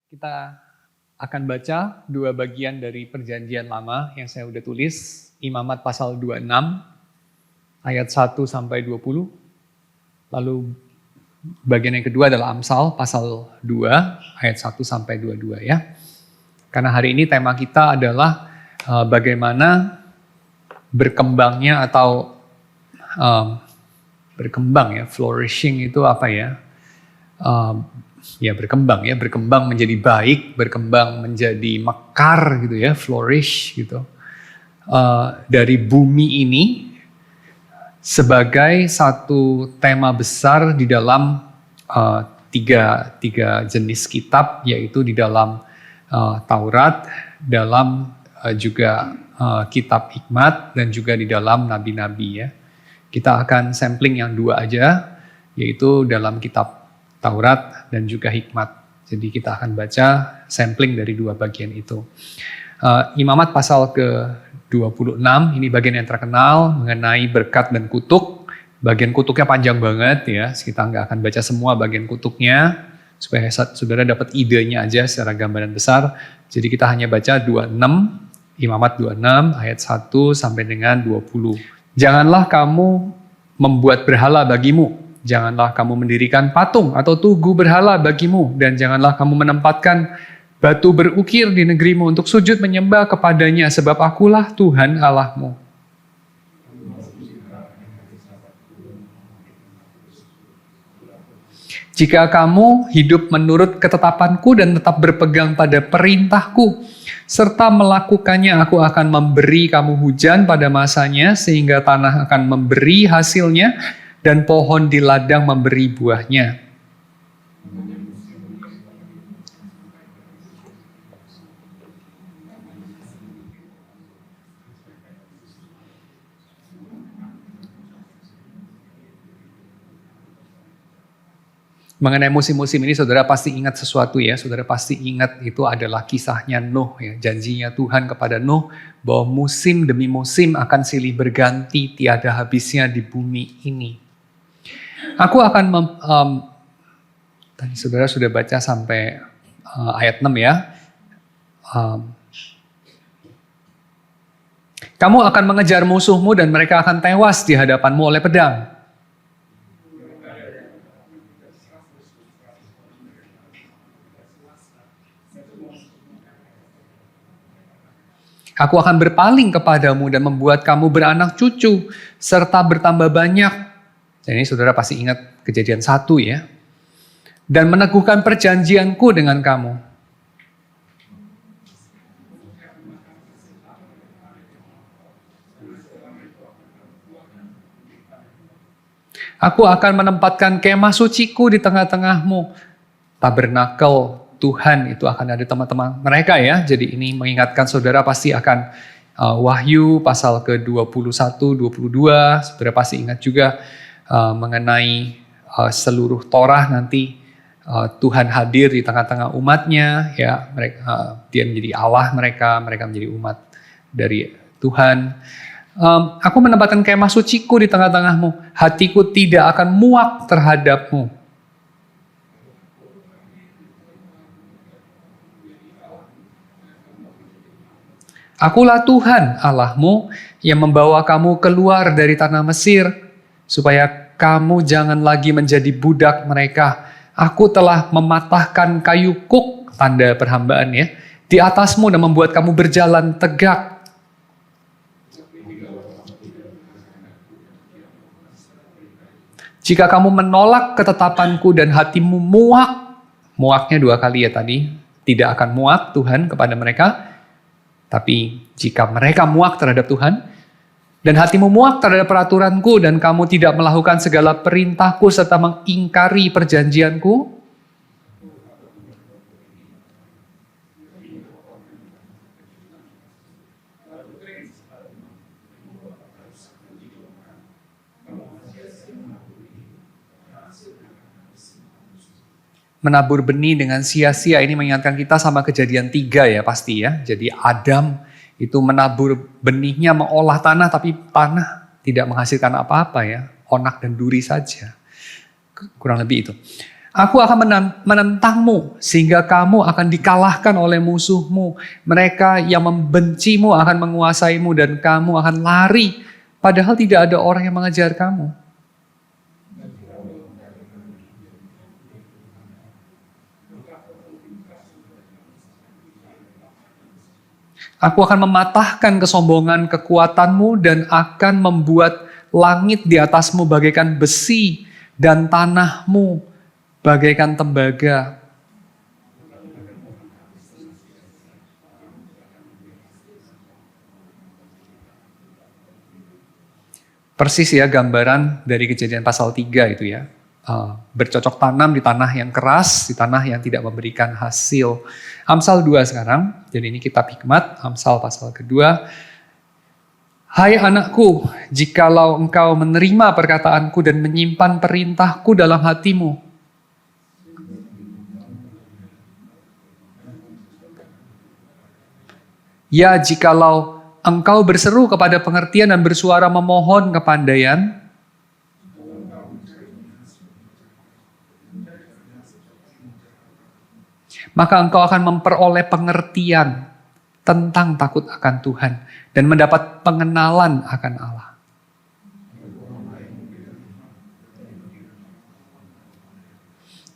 Kita akan baca dua bagian dari Perjanjian Lama yang saya udah tulis, Imamat pasal 26 ayat 1 sampai 20. Lalu bagian yang kedua adalah Amsal pasal 2 ayat 1 sampai 22 ya. Karena hari ini tema kita adalah bagaimana berkembangnya atau berkembang ya, flourishing itu apa ya? Berkembang menjadi baik, berkembang menjadi mekar gitu ya, flourish gitu. Dari bumi ini sebagai satu tema besar di dalam tiga jenis kitab, yaitu di dalam Taurat, dalam juga kitab hikmat, dan juga di dalam nabi-nabi ya. Kita akan sampling yang dua aja, yaitu dalam kitab Taurat dan juga hikmat. Jadi kita akan baca sampling dari dua bagian itu. Imamat pasal ke-26, ini bagian yang terkenal mengenai berkat dan kutuk. Bagian kutuknya panjang banget ya, kita nggak akan baca semua bagian kutuknya, supaya saudara dapat idenya aja secara gambaran besar. Jadi kita hanya baca 26, Imamat 26 ayat 1 sampai dengan 20. Janganlah kamu membuat berhala bagimu. Janganlah kamu mendirikan patung atau tugu berhala bagimu, dan janganlah kamu menempatkan batu berukir di negerimu untuk sujud menyembah kepadanya, sebab akulah Tuhan Allahmu. Jika kamu hidup menurut ketetapanku dan tetap berpegang pada perintahku, serta melakukannya, aku akan memberi kamu hujan pada masanya, sehingga tanah akan memberi hasilnya, dan pohon di ladang memberi buahnya. Mengenai musim-musim ini saudara pasti ingat sesuatu ya, saudara pasti ingat itu adalah kisahnya Nuh ya, janjinya Tuhan kepada Nuh bahwa musim demi musim akan silih berganti, tiada habisnya di bumi ini. Aku akan, tadi saudara sudah baca sampai ayat 6 ya. Kamu akan mengejar musuhmu dan mereka akan tewas di hadapanmu oleh pedang. Aku akan berpaling kepadamu dan membuat kamu beranak cucu, serta bertambah banyak. Dan ini saudara pasti ingat Kejadian 1 ya. Dan meneguhkan perjanjianku dengan kamu. Aku akan menempatkan kemah suciku di tengah-tengahmu. Tabernakel Tuhan itu akan ada teman-teman mereka ya. Jadi ini mengingatkan saudara pasti akan Wahyu pasal ke-21, 22. Saudara pasti ingat juga mengenai seluruh Torah nanti Tuhan hadir di tengah-tengah umatnya ya. Dia menjadi Allah mereka menjadi umat dari Tuhan. Aku menempatkan kemah suciku di tengah-tengahmu. Hatiku tidak akan muak terhadapmu. Akulah Tuhan Allahmu yang membawa kamu keluar dari tanah Mesir, supaya kamu jangan lagi menjadi budak mereka. Aku telah mematahkan kayu kuk, tanda perhambaan ya, di atasmu dan membuat kamu berjalan tegak. Jika kamu menolak ketetapanku dan hatimu muak, muaknya 2 kali ya tadi, tidak akan muak Tuhan kepada mereka. Tapi jika mereka muak terhadap Tuhan, dan hatimu muak terhadap peraturanku, dan kamu tidak melakukan segala perintahku serta mengingkari perjanjianku, menabur benih dengan sia-sia, ini mengingatkan kita sama Kejadian 3 ya pasti ya. Jadi Adam itu menabur benihnya, mengolah tanah, tapi tanah tidak menghasilkan apa-apa ya. Onak dan duri saja. Kurang lebih itu. Aku akan menentangmu sehingga kamu akan dikalahkan oleh musuhmu. Mereka yang membencimu akan menguasaimu dan kamu akan lari. Padahal tidak ada orang yang mengejar kamu. Aku akan mematahkan kesombongan kekuatanmu dan akan membuat langit di atasmu bagaikan besi dan tanahmu bagaikan tembaga. Persis ya gambaran dari Kejadian pasal 3 itu ya. Bercocok tanam di tanah yang keras, di tanah yang tidak memberikan hasil. Amsal 2 sekarang, jadi ini kitab hikmat, Amsal pasal kedua. Hai anakku, jikalau engkau menerima perkataanku dan menyimpan perintahku dalam hatimu. Ya, jikalau engkau berseru kepada pengertian dan bersuara memohon kepandaian, maka engkau akan memperoleh pengertian tentang takut akan Tuhan dan mendapat pengenalan akan Allah.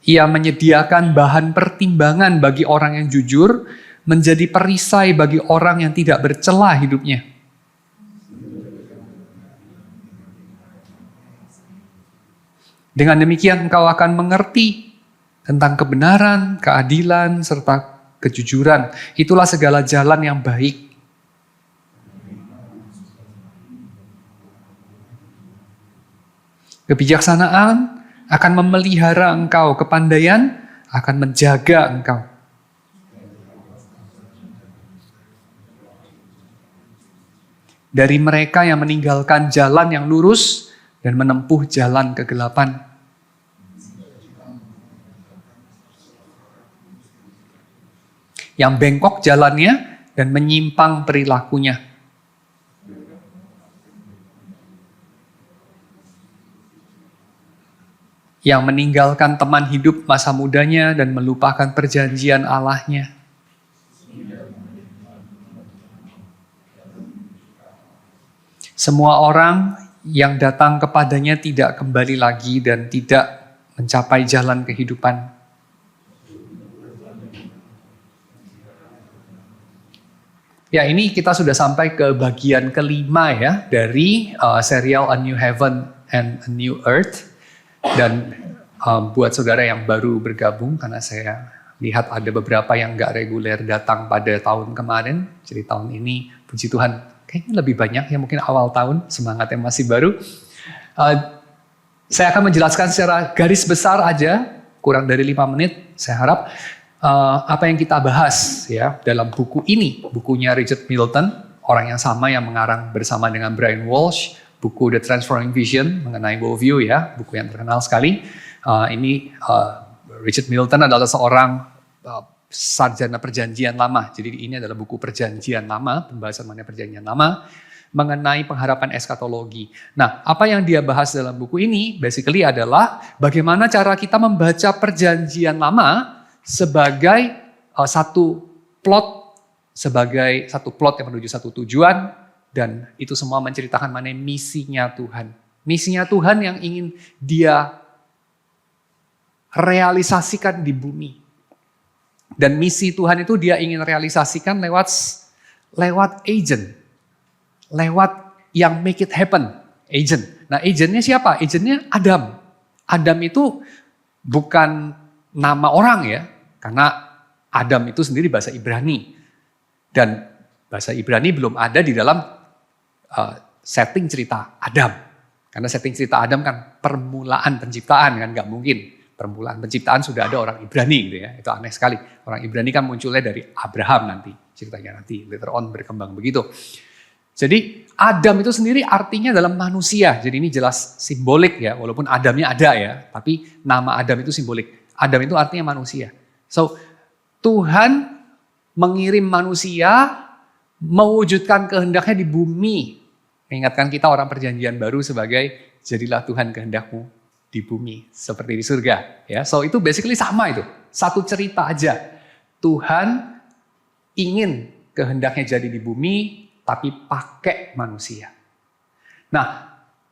Ia menyediakan bahan pertimbangan bagi orang yang jujur, menjadi perisai bagi orang yang tidak bercela hidupnya. Dengan demikian engkau akan mengerti tentang kebenaran, keadilan, serta kejujuran. Itulah segala jalan yang baik. Kebijaksanaan akan memelihara engkau, kepandaian akan menjaga engkau. Dari mereka yang meninggalkan jalan yang lurus dan menempuh jalan kegelapan. Yang bengkok jalannya dan menyimpang perilakunya. Yang meninggalkan teman hidup masa mudanya dan melupakan perjanjian Allahnya. Semua orang yang datang kepadanya tidak kembali lagi dan tidak mencapai jalan kehidupan. Ya, ini kita sudah sampai ke bagian kelima ya dari serial A New Heaven and A New Earth. Dan buat saudara yang baru bergabung, karena saya lihat ada beberapa yang nggak reguler datang pada tahun kemarin, jadi tahun ini puji Tuhan kayaknya lebih banyak ya, mungkin awal tahun, semangatnya masih baru. Saya akan menjelaskan secara garis besar aja, kurang dari 5 menit, saya harap, apa yang kita bahas ya dalam buku ini, bukunya Richard Milton, orang yang sama yang mengarang bersama dengan Brian Walsh, buku The Transforming Vision mengenai worldview ya, buku yang terkenal sekali. Ini Richard Milton adalah seorang sarjana perjanjian lama. Jadi ini adalah buku perjanjian lama, pembahasan mengenai perjanjian lama, mengenai pengharapan eskatologi. Nah, apa yang dia bahas dalam buku ini basically adalah bagaimana cara kita membaca perjanjian lama sebagai satu plot yang menuju satu tujuan, dan itu semua menceritakan mengenai misinya Tuhan. Misinya Tuhan yang ingin dia realisasikan di bumi. Dan misi Tuhan itu dia ingin realisasikan lewat agent. Lewat yang make it happen, agent. Nah, agentnya siapa? Agentnya Adam. Adam itu bukan nama orang ya, karena Adam itu sendiri bahasa Ibrani. Dan bahasa Ibrani belum ada di dalam setting cerita Adam. Karena setting cerita Adam kan permulaan penciptaan kan, nggak mungkin. Permulaan penciptaan sudah ada orang Ibrani gitu ya, itu aneh sekali. Orang Ibrani kan munculnya dari Abraham nanti, ceritanya nanti later on berkembang begitu. Jadi Adam itu sendiri artinya dalam manusia, jadi ini jelas simbolik ya, walaupun Adamnya ada ya, tapi nama Adam itu simbolik. Adam itu artinya manusia. So Tuhan mengirim manusia mewujudkan kehendaknya di bumi. Mengingatkan kita orang perjanjian baru sebagai jadilah Tuhan kehendakmu di bumi seperti di surga. Ya, so itu basically sama itu. Satu cerita aja. Tuhan ingin kehendaknya jadi di bumi, tapi pakai manusia. Nah,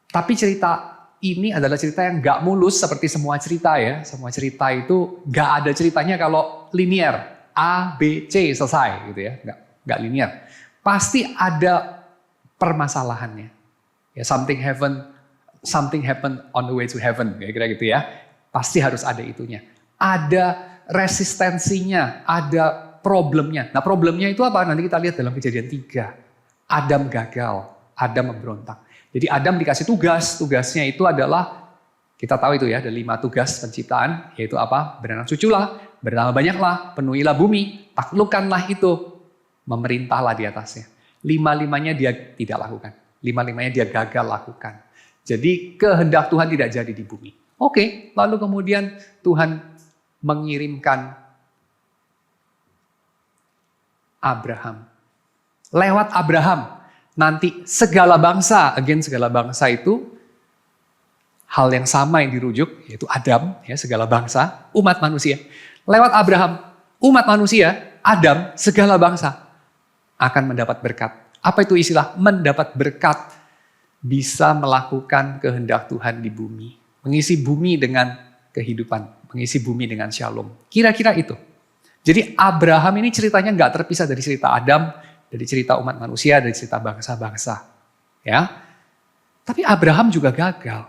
tapi cerita ini adalah cerita yang gak mulus seperti semua cerita ya. Semua cerita itu gak ada ceritanya kalau linear. A, B, C selesai gitu ya. Gak linear. Pasti ada permasalahannya. Ya, something happen on the way to heaven, kira-kira gitu ya. Pasti harus ada itunya. Ada resistensinya, ada problemnya. Nah, problemnya itu apa? Nanti kita lihat dalam Kejadian 3. Adam gagal, Adam memberontak. Jadi Adam dikasih tugas, tugasnya itu adalah, kita tahu itu ya, ada 5 tugas penciptaan, yaitu apa? Beranak cuculah, bertambah banyaklah, penuhilah bumi, taklukkanlah itu, memerintahlah di atasnya. 5-5-nya dia tidak lakukan, 5-5-nya dia gagal lakukan. Jadi kehendak Tuhan tidak jadi di bumi. Oke, lalu kemudian Tuhan mengirimkan Abraham. Lewat Abraham, nanti segala bangsa itu hal yang sama yang dirujuk, yaitu Adam, ya, segala bangsa, umat manusia. Lewat Abraham, umat manusia, Adam, segala bangsa akan mendapat berkat. Apa itu istilah mendapat berkat? Bisa melakukan kehendak Tuhan di bumi. Mengisi bumi dengan kehidupan. Mengisi bumi dengan shalom. Kira-kira itu. Jadi Abraham ini ceritanya nggak terpisah dari cerita Adam, dari cerita umat manusia, dari cerita bangsa-bangsa. Ya. Tapi Abraham juga gagal.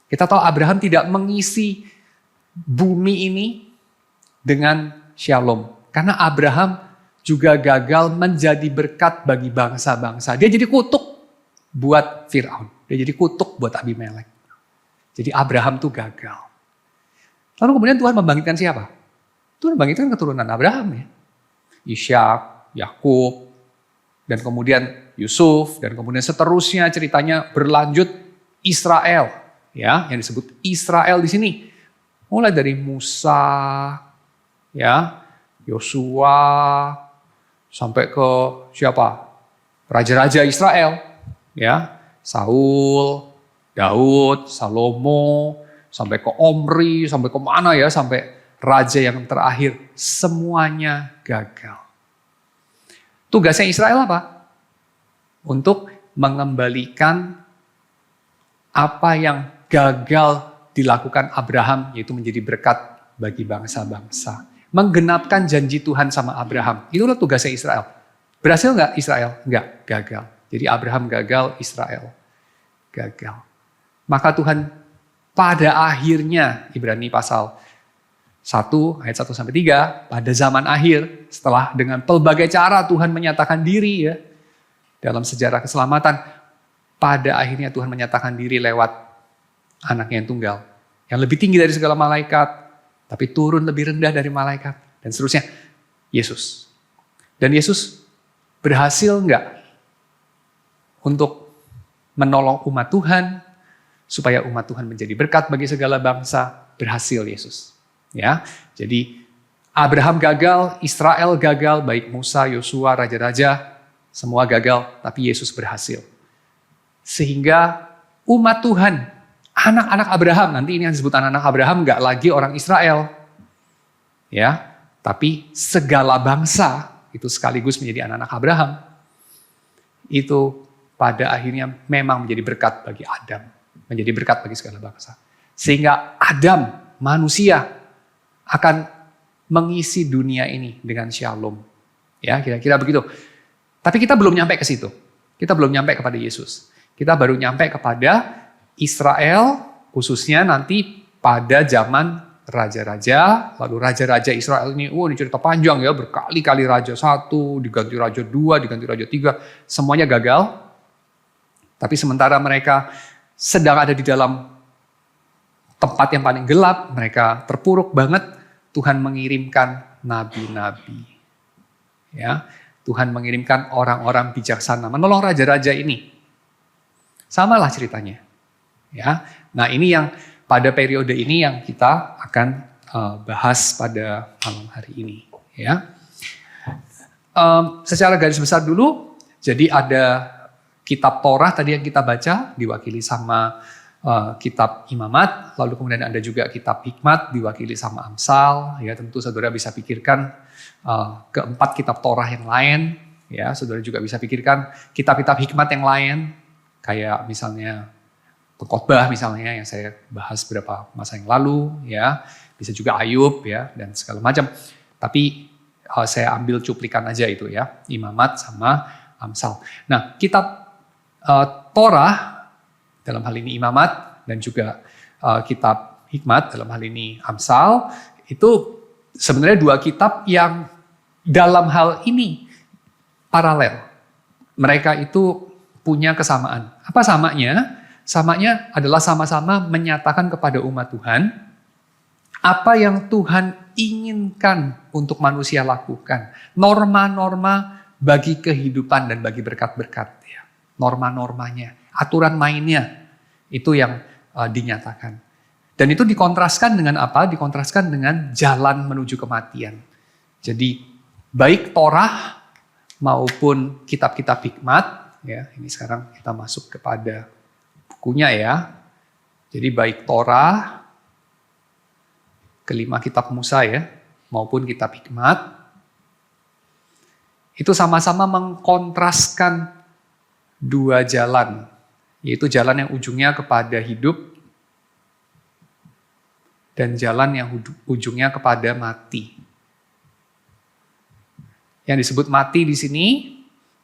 Kita tahu Abraham tidak mengisi bumi ini dengan shalom. Karena Abraham juga gagal menjadi berkat bagi bangsa-bangsa. Dia jadi kutuk buat Fir'aun. Dia jadi kutuk buat Abimelek. Jadi Abraham tuh gagal. Lalu kemudian Tuhan membangkitkan siapa? Tuhan membangkitkan keturunan Abraham ya. Ishak, Yakub, dan kemudian Yusuf, dan kemudian seterusnya ceritanya berlanjut Israel. Ya, yang disebut Israel di sini. Mulai dari Musa, ya, Yosua, sampai ke siapa? Raja-raja Israel. Ya, Saul, Daud, Salomo, sampai ke Omri, sampai ke mana ya, sampai raja yang terakhir, semuanya gagal. Tugasnya Israel apa? Untuk mengembalikan apa yang gagal dilakukan Abraham, yaitu menjadi berkat bagi bangsa-bangsa. Menggenapkan janji Tuhan sama Abraham. Itulah tugasnya Israel. Berhasil nggak Israel? Nggak, gagal. Jadi Abraham gagal, Israel gagal. Maka Tuhan pada akhirnya, Ibrani pasal 1 ayat 1-3, pada zaman akhir, setelah dengan pelbagai cara Tuhan menyatakan diri ya, dalam sejarah keselamatan, pada akhirnya Tuhan menyatakan diri lewat anaknya yang tunggal, yang lebih tinggi dari segala malaikat, tapi turun lebih rendah dari malaikat, dan seterusnya, Yesus. Dan Yesus berhasil nggak untuk menolong umat Tuhan, supaya umat Tuhan menjadi berkat bagi segala bangsa? Berhasil Yesus. Ya, jadi Abraham gagal, Israel gagal, baik Musa, Yosua, raja-raja, semua gagal, tapi Yesus berhasil. Sehingga umat Tuhan, anak-anak Abraham, nanti ini yang disebut anak-anak Abraham nggak lagi orang Israel. Ya, tapi segala bangsa itu sekaligus menjadi anak-anak Abraham. Itu pada akhirnya memang menjadi berkat bagi Adam. Menjadi berkat bagi segala bangsa. Sehingga Adam, manusia, akan mengisi dunia ini dengan shalom. Ya, kira-kira begitu. Tapi kita belum nyampe ke situ. Kita belum nyampe kepada Yesus. Kita baru nyampe kepada Israel, khususnya nanti pada zaman raja-raja. Lalu raja-raja Israel ini, ini cerita panjang ya, berkali-kali raja 1, diganti raja 2, diganti raja 3, semuanya gagal. Tapi sementara mereka sedang ada di dalam tempat yang paling gelap, mereka terpuruk banget, Tuhan mengirimkan nabi-nabi. Ya, Tuhan mengirimkan orang-orang bijaksana menolong raja-raja ini. Samalah ceritanya. Ya, nah ini yang pada periode ini yang kita akan bahas pada malam hari ini. Ya, secara garis besar dulu, jadi ada Kitab Torah tadi yang kita baca, diwakili sama kitab Imamat, lalu kemudian ada juga kitab Hikmat diwakili sama Amsal. Ya, tentu saudara bisa pikirkan keempat kitab Torah yang lain. Ya, saudara juga bisa pikirkan kitab-kitab Hikmat yang lain, kayak misalnya Pengkhotbah misalnya yang saya bahas beberapa masa yang lalu. Ya, bisa juga Ayub ya dan segala macam. Tapi saya ambil cuplikan aja itu ya, Imamat sama Amsal. Nah, kitab Torah dalam hal ini Imamat dan juga kitab Hikmat dalam hal ini Amsal, itu sebenarnya dua kitab yang dalam hal ini paralel. Mereka itu punya kesamaan. Apa samanya? Samanya adalah sama-sama menyatakan kepada umat Tuhan apa yang Tuhan inginkan untuk manusia lakukan. Norma-norma bagi kehidupan dan bagi berkat-berkat. Ya. Norma-normanya. Aturan mainnya itu yang dinyatakan. Dan itu dikontraskan dengan apa? Dikontraskan dengan jalan menuju kematian. Jadi baik Torah maupun kitab-kitab Hikmat, ya ini sekarang kita masuk kepada bukunya ya. Jadi baik Torah, kelima kitab Musa ya, maupun kitab Hikmat, itu sama-sama mengkontraskan dua jalan. Yaitu jalan yang ujungnya kepada hidup dan jalan yang ujungnya kepada mati. Yang disebut mati di sini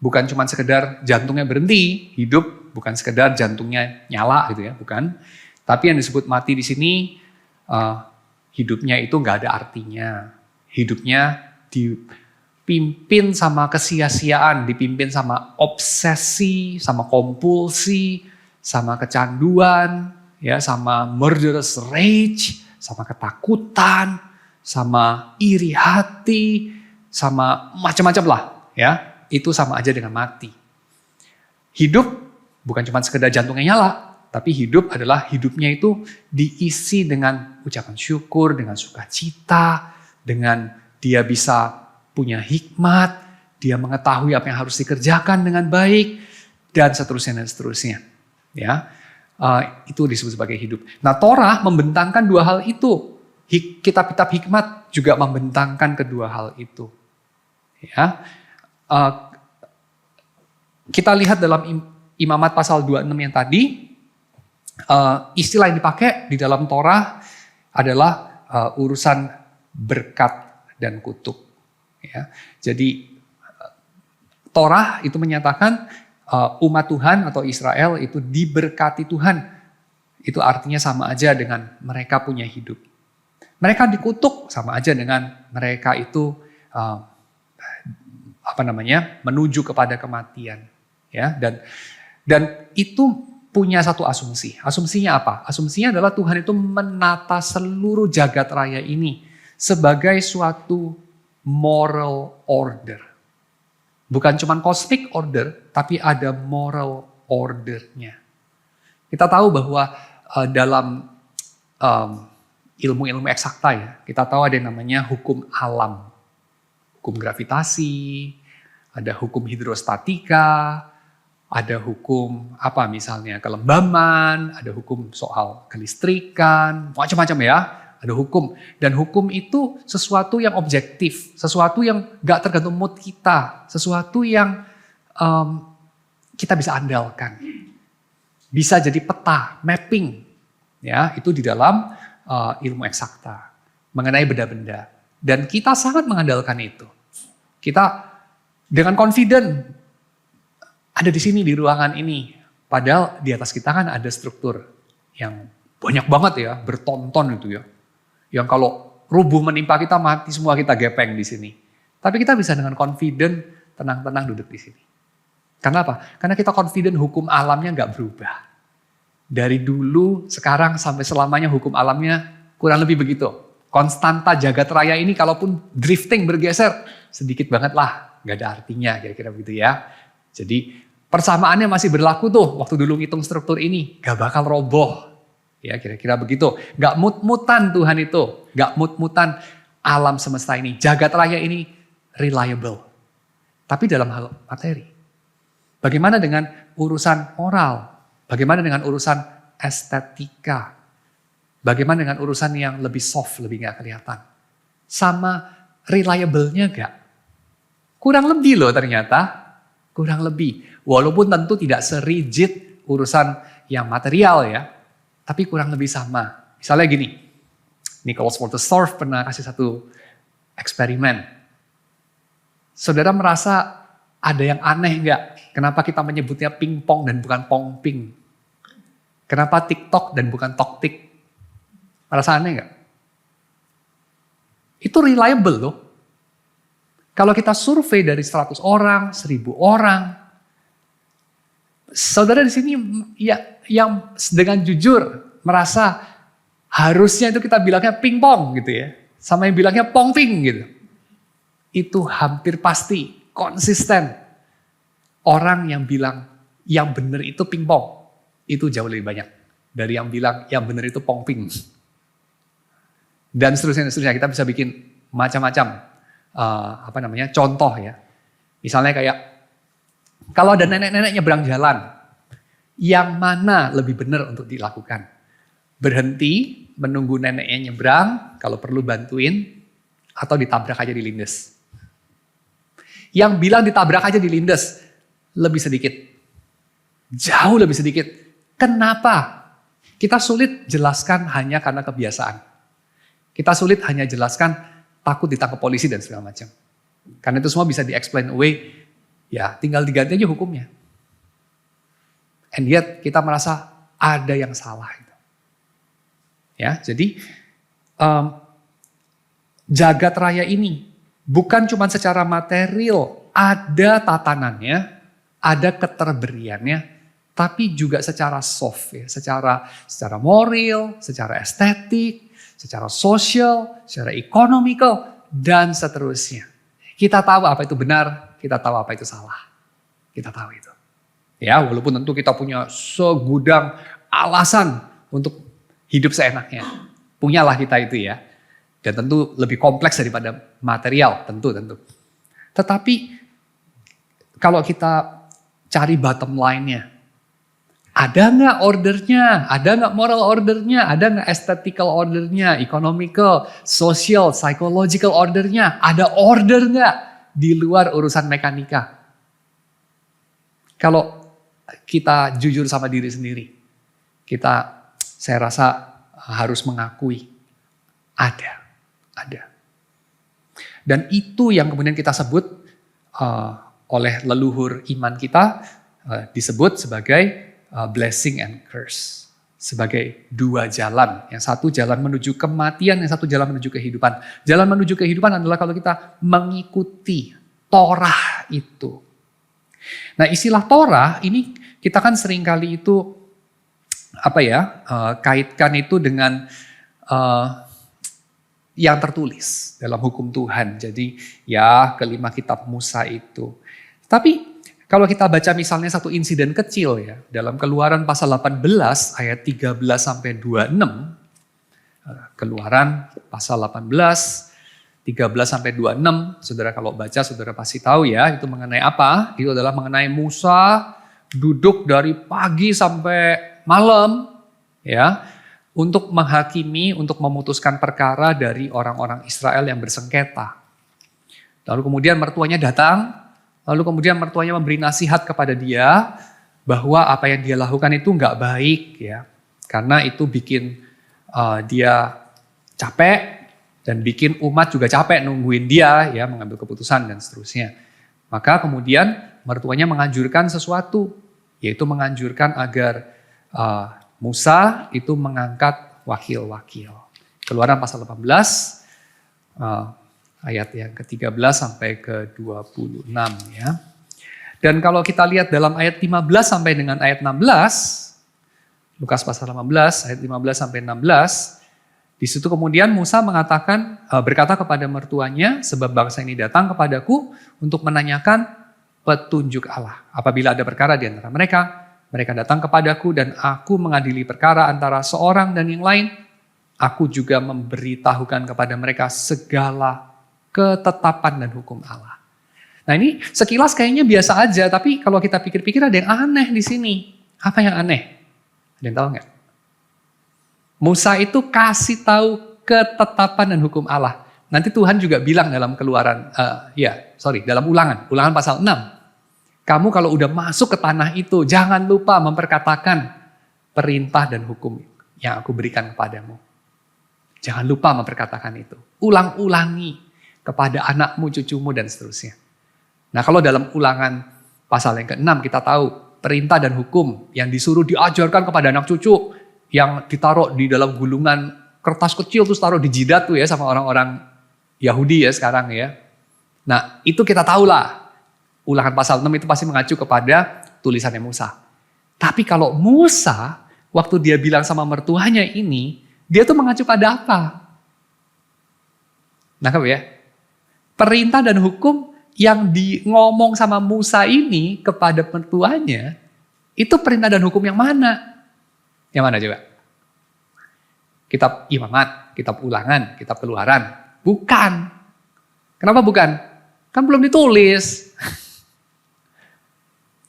bukan cuma sekedar jantungnya berhenti, hidup bukan sekedar jantungnya nyala gitu ya, bukan. Tapi yang disebut mati di sini hidupnya itu nggak ada artinya. Hidupnya dipimpin sama kesia-siaan, dipimpin sama obsesi, sama kompulsi, sama kecanduan, ya, sama murderous rage, sama ketakutan, sama iri hati, sama macam-macam lah, ya. Itu sama aja dengan mati. Hidup bukan cuma sekedar jantungnya nyala, tapi hidup adalah hidupnya itu diisi dengan ucapan syukur, dengan sukacita, dengan dia bisa punya hikmat, dia mengetahui apa yang harus dikerjakan dengan baik, dan seterusnya dan seterusnya. Ya, itu disebut sebagai hidup. Nah, Torah membentangkan dua hal itu. Kitab-kitab Hikmat juga membentangkan kedua hal itu. Ya, kita lihat dalam Imamat pasal 26 yang tadi, istilah yang dipakai di dalam Torah adalah urusan berkat dan kutuk. Ya, jadi Torah itu menyatakan umat Tuhan atau Israel itu diberkati Tuhan. Itu artinya sama aja dengan mereka punya hidup. Mereka dikutuk sama aja dengan mereka itu menuju kepada kematian. Ya, dan itu punya satu asumsi. Asumsinya apa? Asumsinya adalah Tuhan itu menata seluruh jagat raya ini sebagai suatu moral order. Bukan cuma cosmic order, tapi ada moral ordernya. Kita tahu bahwa dalam ilmu-ilmu eksakta ya, kita tahu ada yang namanya hukum alam. Hukum gravitasi, ada hukum hidrostatika, ada hukum misalnya kelembaman, ada hukum soal kelistrikan, macam-macam ya. Ada hukum, dan hukum itu sesuatu yang objektif, sesuatu yang gak tergantung mood kita, sesuatu yang kita bisa andalkan. Bisa jadi peta, mapping, ya itu di dalam ilmu eksakta mengenai benda-benda. Dan kita sangat mengandalkan itu. Kita dengan confident ada di sini di ruangan ini, padahal di atas kita kan ada struktur yang banyak banget ya, bertonton itu ya. Yang kalau rubuh menimpa kita, mati semua kita gepeng di sini. Tapi kita bisa dengan confident, tenang-tenang duduk di sini. Karena apa? Karena kita confident hukum alamnya nggak berubah. Dari dulu, sekarang, sampai selamanya hukum alamnya kurang lebih begitu. Konstanta jagat raya ini kalaupun drifting, bergeser, sedikit banget lah. Nggak ada artinya, kira-kira begitu ya. Jadi persamaannya masih berlaku tuh, waktu dulu ngitung struktur ini. Nggak bakal roboh. Ya kira-kira begitu. Gak mut-mutan Tuhan itu. Gak mut-mutan alam semesta ini. Jagat raya ini reliable. Tapi dalam hal materi. Bagaimana dengan urusan moral? Bagaimana dengan urusan estetika. Bagaimana dengan urusan yang lebih soft, lebih gak kelihatan? Sama reliable-nya gak? Kurang lebih loh ternyata. Kurang lebih. Walaupun tentu tidak serigid urusan yang material ya. Tapi kurang lebih sama. Misalnya gini. Nicholas Walterstorff pernah kasih satu eksperimen. Saudara merasa ada yang aneh gak? Kenapa kita menyebutnya pingpong dan bukan pongping? Kenapa TikTok dan bukan toktik? Merasa aneh gak? Itu reliable loh. Kalau kita survei dari 100 orang, 1000 orang, saudara di sini ya, yang dengan jujur merasa harusnya itu kita bilangnya pingpong gitu ya. Sama yang bilangnya pongping gitu. Itu hampir pasti, konsisten. Orang yang bilang yang benar itu pingpong, itu jauh lebih banyak. Dari yang bilang yang benar itu pongping. Dan seterusnya kita bisa bikin macam-macam contoh ya. Misalnya kayak kalau ada nenek-nenek nyebrang jalan, yang mana lebih benar untuk dilakukan? Berhenti menunggu neneknya nyebrang, kalau perlu bantuin, atau ditabrak aja dilindes. Yang bilang ditabrak aja dilindes lebih sedikit, jauh lebih sedikit. Kenapa? Kita sulit jelaskan hanya karena kebiasaan. Kita sulit hanya jelaskan takut ditangkap polisi dan segala macam. Karena itu semua bisa di-explain away, ya tinggal diganti aja hukumnya. And yet kita merasa ada yang salah. Ya, jadi jagat raya ini bukan cuma secara material, ada tatanannya, ada keterberiannya, tapi juga secara soft, ya, secara moral, secara estetik, secara sosial, secara ekonomikal, dan seterusnya. Kita tahu apa itu benar, kita tahu apa itu salah. Kita tahu itu. Ya, walaupun tentu kita punya segudang alasan untuk hidup seenaknya. Punyalah kita itu ya. Dan tentu lebih kompleks daripada material, tentu. Tetapi kalau kita cari bottom line-nya, ada nggak ordernya? Ada nggak moral ordernya? Ada nggak aesthetical ordernya? Economical, social, psychological ordernya? Ada order nggak di luar urusan mekanika? Kalau kita jujur sama diri sendiri, saya rasa harus mengakui ada. Dan itu yang kemudian kita sebut oleh leluhur iman kita disebut sebagai blessing and curse, sebagai dua jalan. Yang satu jalan menuju kematian, yang satu jalan menuju kehidupan. Jalan menuju kehidupan adalah kalau kita mengikuti Torah itu. Nah, istilah Torah ini kita kan seringkali itu kaitkan itu dengan yang tertulis dalam hukum Tuhan. Jadi ya kelima kitab Musa itu. Tapi kalau kita baca misalnya satu insiden kecil ya, dalam Keluaran pasal 18 ayat 13 sampai 26. Keluaran pasal 18 13 sampai 26. Saudara kalau baca saudara pasti tahu ya, itu mengenai apa? Itu adalah mengenai Musa duduk dari pagi sampai malam ya, untuk menghakimi, untuk memutuskan perkara dari orang-orang Israel yang bersengketa. Lalu kemudian mertuanya datang. Lalu kemudian mertuanya memberi nasihat kepada dia bahwa apa yang dia lakukan itu nggak baik ya, karena itu bikin dia capek dan bikin umat juga capek nungguin dia ya mengambil keputusan dan seterusnya. Maka kemudian mertuanya menganjurkan sesuatu, yaitu menganjurkan agar Musa itu mengangkat wakil-wakil. Keluaran pasal 18 ayat yang ke-13 sampai ke-26 ya. Dan kalau kita lihat dalam ayat 15 sampai dengan ayat 16, Lukas pasal 15 ayat 15 sampai 16, di situ kemudian Musa berkata kepada mertuanya, sebab bangsa ini datang kepadaku untuk menanyakan petunjuk Allah. Apabila ada perkara di antara mereka datang kepadaku dan aku mengadili perkara antara seorang dan yang lain. Aku juga memberitahukan kepada mereka segala ketetapan dan hukum Allah. Nah ini sekilas kayaknya biasa aja, tapi kalau kita pikir-pikir ada yang aneh di sini. Apa yang aneh? Ada yang tahu nggak? Musa itu kasih tahu ketetapan dan hukum Allah. Nanti Tuhan juga bilang dalam dalam Ulangan pasal 6. Kamu kalau udah masuk ke tanah itu, jangan lupa memperkatakan perintah dan hukum yang aku berikan kepadamu. Jangan lupa memperkatakan itu. Ulang-ulangi kepada anakmu, cucumu, dan seterusnya. Nah, kalau dalam Ulangan pasal yang ke-6 kita tahu perintah dan hukum yang disuruh diajarkan kepada anak cucu, yang ditaruh di dalam gulungan kertas kecil terus taruh di jidat tuh ya sama orang-orang Yahudi ya sekarang ya. Nah, itu kita tahulah. Ulangan pasal 6 itu pasti mengacu kepada tulisannya Musa. Tapi kalau Musa, waktu dia bilang sama mertuanya ini, dia tuh mengacu pada apa? Nangkep ya? Perintah dan hukum yang ngomong sama Musa ini kepada mertuanya, itu perintah dan hukum yang mana? Yang mana coba? Kitab Imamat, kitab Ulangan, kitab Keluaran. Bukan. Kenapa bukan? Kan belum ditulis.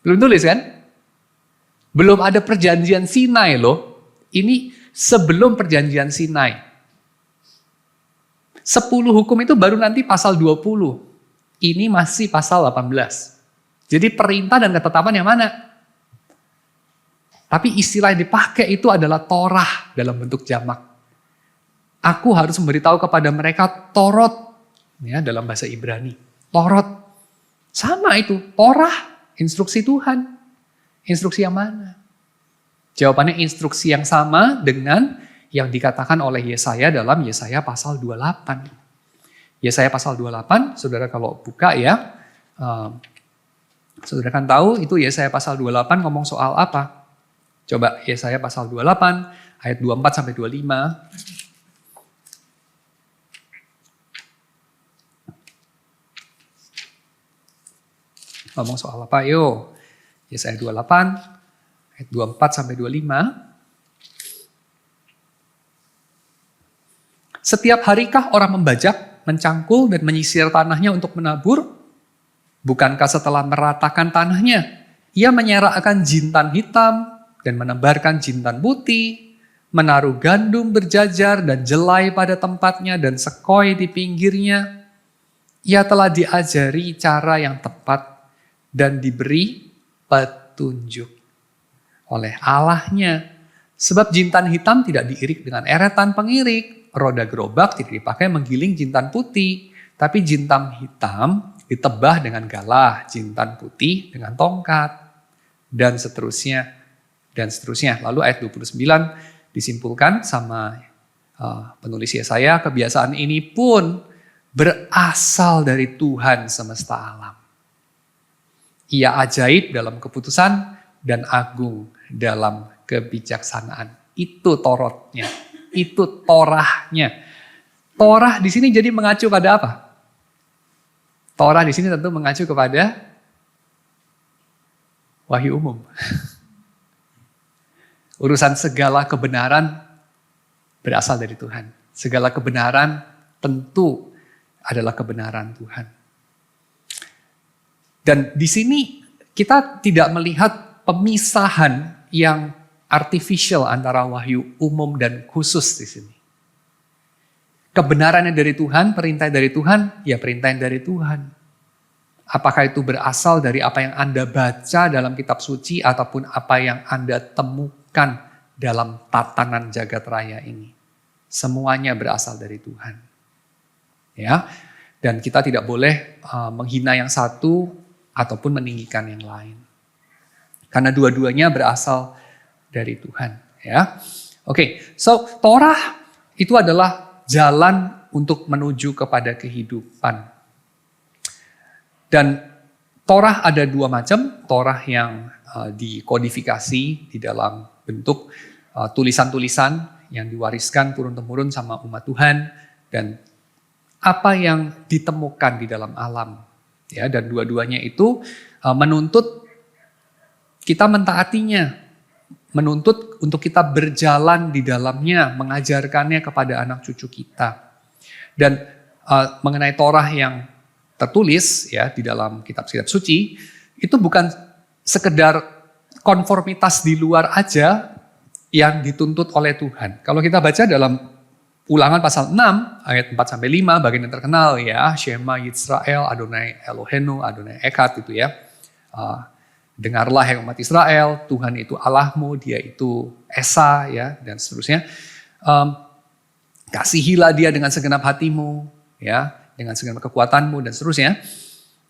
Belum tulis kan? Belum ada perjanjian Sinai loh. Ini sebelum perjanjian Sinai. 10 hukum itu baru nanti pasal 20. Ini masih pasal 18. Jadi perintah dan ketetapan yang mana? Tapi istilah yang dipakai itu adalah Torah dalam bentuk jamak. Aku harus memberitahu kepada mereka Torot, ya, dalam bahasa Ibrani. Torot. Sama itu, Torah, instruksi Tuhan. Instruksi yang mana? Jawabannya instruksi yang sama dengan yang dikatakan oleh Yesaya dalam Yesaya pasal 28. Yesaya pasal 28, saudara kalau buka ya, saudara kan tahu itu Yesaya pasal 28 ngomong soal apa? Coba Yesaya pasal 28 ayat 24 sampai 25. Ngomong soal apa? Yuk. Yesaya 28 ayat 24 sampai 25. Setiap harikah orang membajak, mencangkul dan menyisir tanahnya untuk menabur? Bukankah setelah meratakan tanahnya, ia menyerakkan jintan hitam dan menebarkan jintan putih, menaruh gandum berjajar dan jelai pada tempatnya dan sekoi di pinggirnya? Ia telah diajari cara yang tepat dan diberi petunjuk oleh Allahnya. Sebab jintan hitam tidak diirik dengan eretan pengirik, roda gerobak tidak dipakai menggiling jintan putih, tapi jintan hitam ditebah dengan galah, jintan putih dengan tongkat, dan seterusnya, dan seterusnya. Lalu ayat 29 disimpulkan sama penulis Yesaya, kebiasaan ini pun berasal dari Tuhan semesta alam. Ia ajaib dalam keputusan dan agung dalam kebijaksanaan. Itu Torotnya, itu Torahnya. Torah di sini jadi mengacu pada apa? Torah di sini tentu mengacu kepada wahyu umum. Urusan segala kebenaran berasal dari Tuhan. Segala kebenaran tentu adalah kebenaran Tuhan. Dan di sini kita tidak melihat pemisahan yang artificial antara wahyu umum dan khusus di sini. Kebenarannya dari Tuhan, perintah dari Tuhan, ya perintah dari Tuhan. Apakah itu berasal dari apa yang Anda baca dalam kitab suci ataupun apa yang Anda temukan dalam tatanan jagat raya ini. Semuanya berasal dari Tuhan. Ya, dan kita tidak boleh menghina yang satu ataupun meninggikan yang lain. Karena dua-duanya berasal dari Tuhan. Ya, oke. So Torah itu adalah jalan untuk menuju kepada kehidupan. Dan Torah ada dua macam. Torah yang dikodifikasi di dalam bentuk tulisan-tulisan yang diwariskan turun-temurun sama umat Tuhan. Dan apa yang ditemukan di dalam alam. Ya, dan dua-duanya itu menuntut kita mentaatinya, menuntut untuk kita berjalan di dalamnya, mengajarkannya kepada anak cucu kita. Dan mengenai Torah yang tertulis ya di dalam kitab-kitab suci, itu bukan sekedar konformitas di luar aja, yang dituntut oleh Tuhan. Kalau kita baca dalam Ulangan pasal 6 ayat 4-5 bagian yang terkenal ya, Shema Yisrael, Adonai Elohenu, Adonai Echad itu ya. Dengarlah hai umat Israel, Tuhan itu Allahmu, Dia itu Esa ya dan seterusnya. Kasihilah Dia dengan segenap hatimu ya, dengan segenap kekuatanmu dan seterusnya.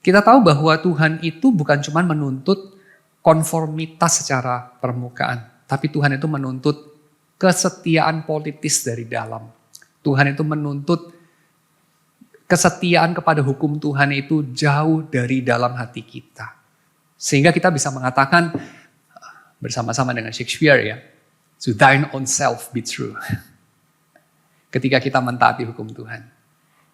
Kita tahu bahwa Tuhan itu bukan cuma menuntut konformitas secara permukaan, tapi Tuhan itu menuntut kesetiaan politis dari dalam. Tuhan itu menuntut kesetiaan kepada hukum Tuhan itu jauh dari dalam hati kita. Sehingga kita bisa mengatakan bersama-sama dengan Shakespeare ya, to thine own self be true. Ketika kita mentaati hukum Tuhan.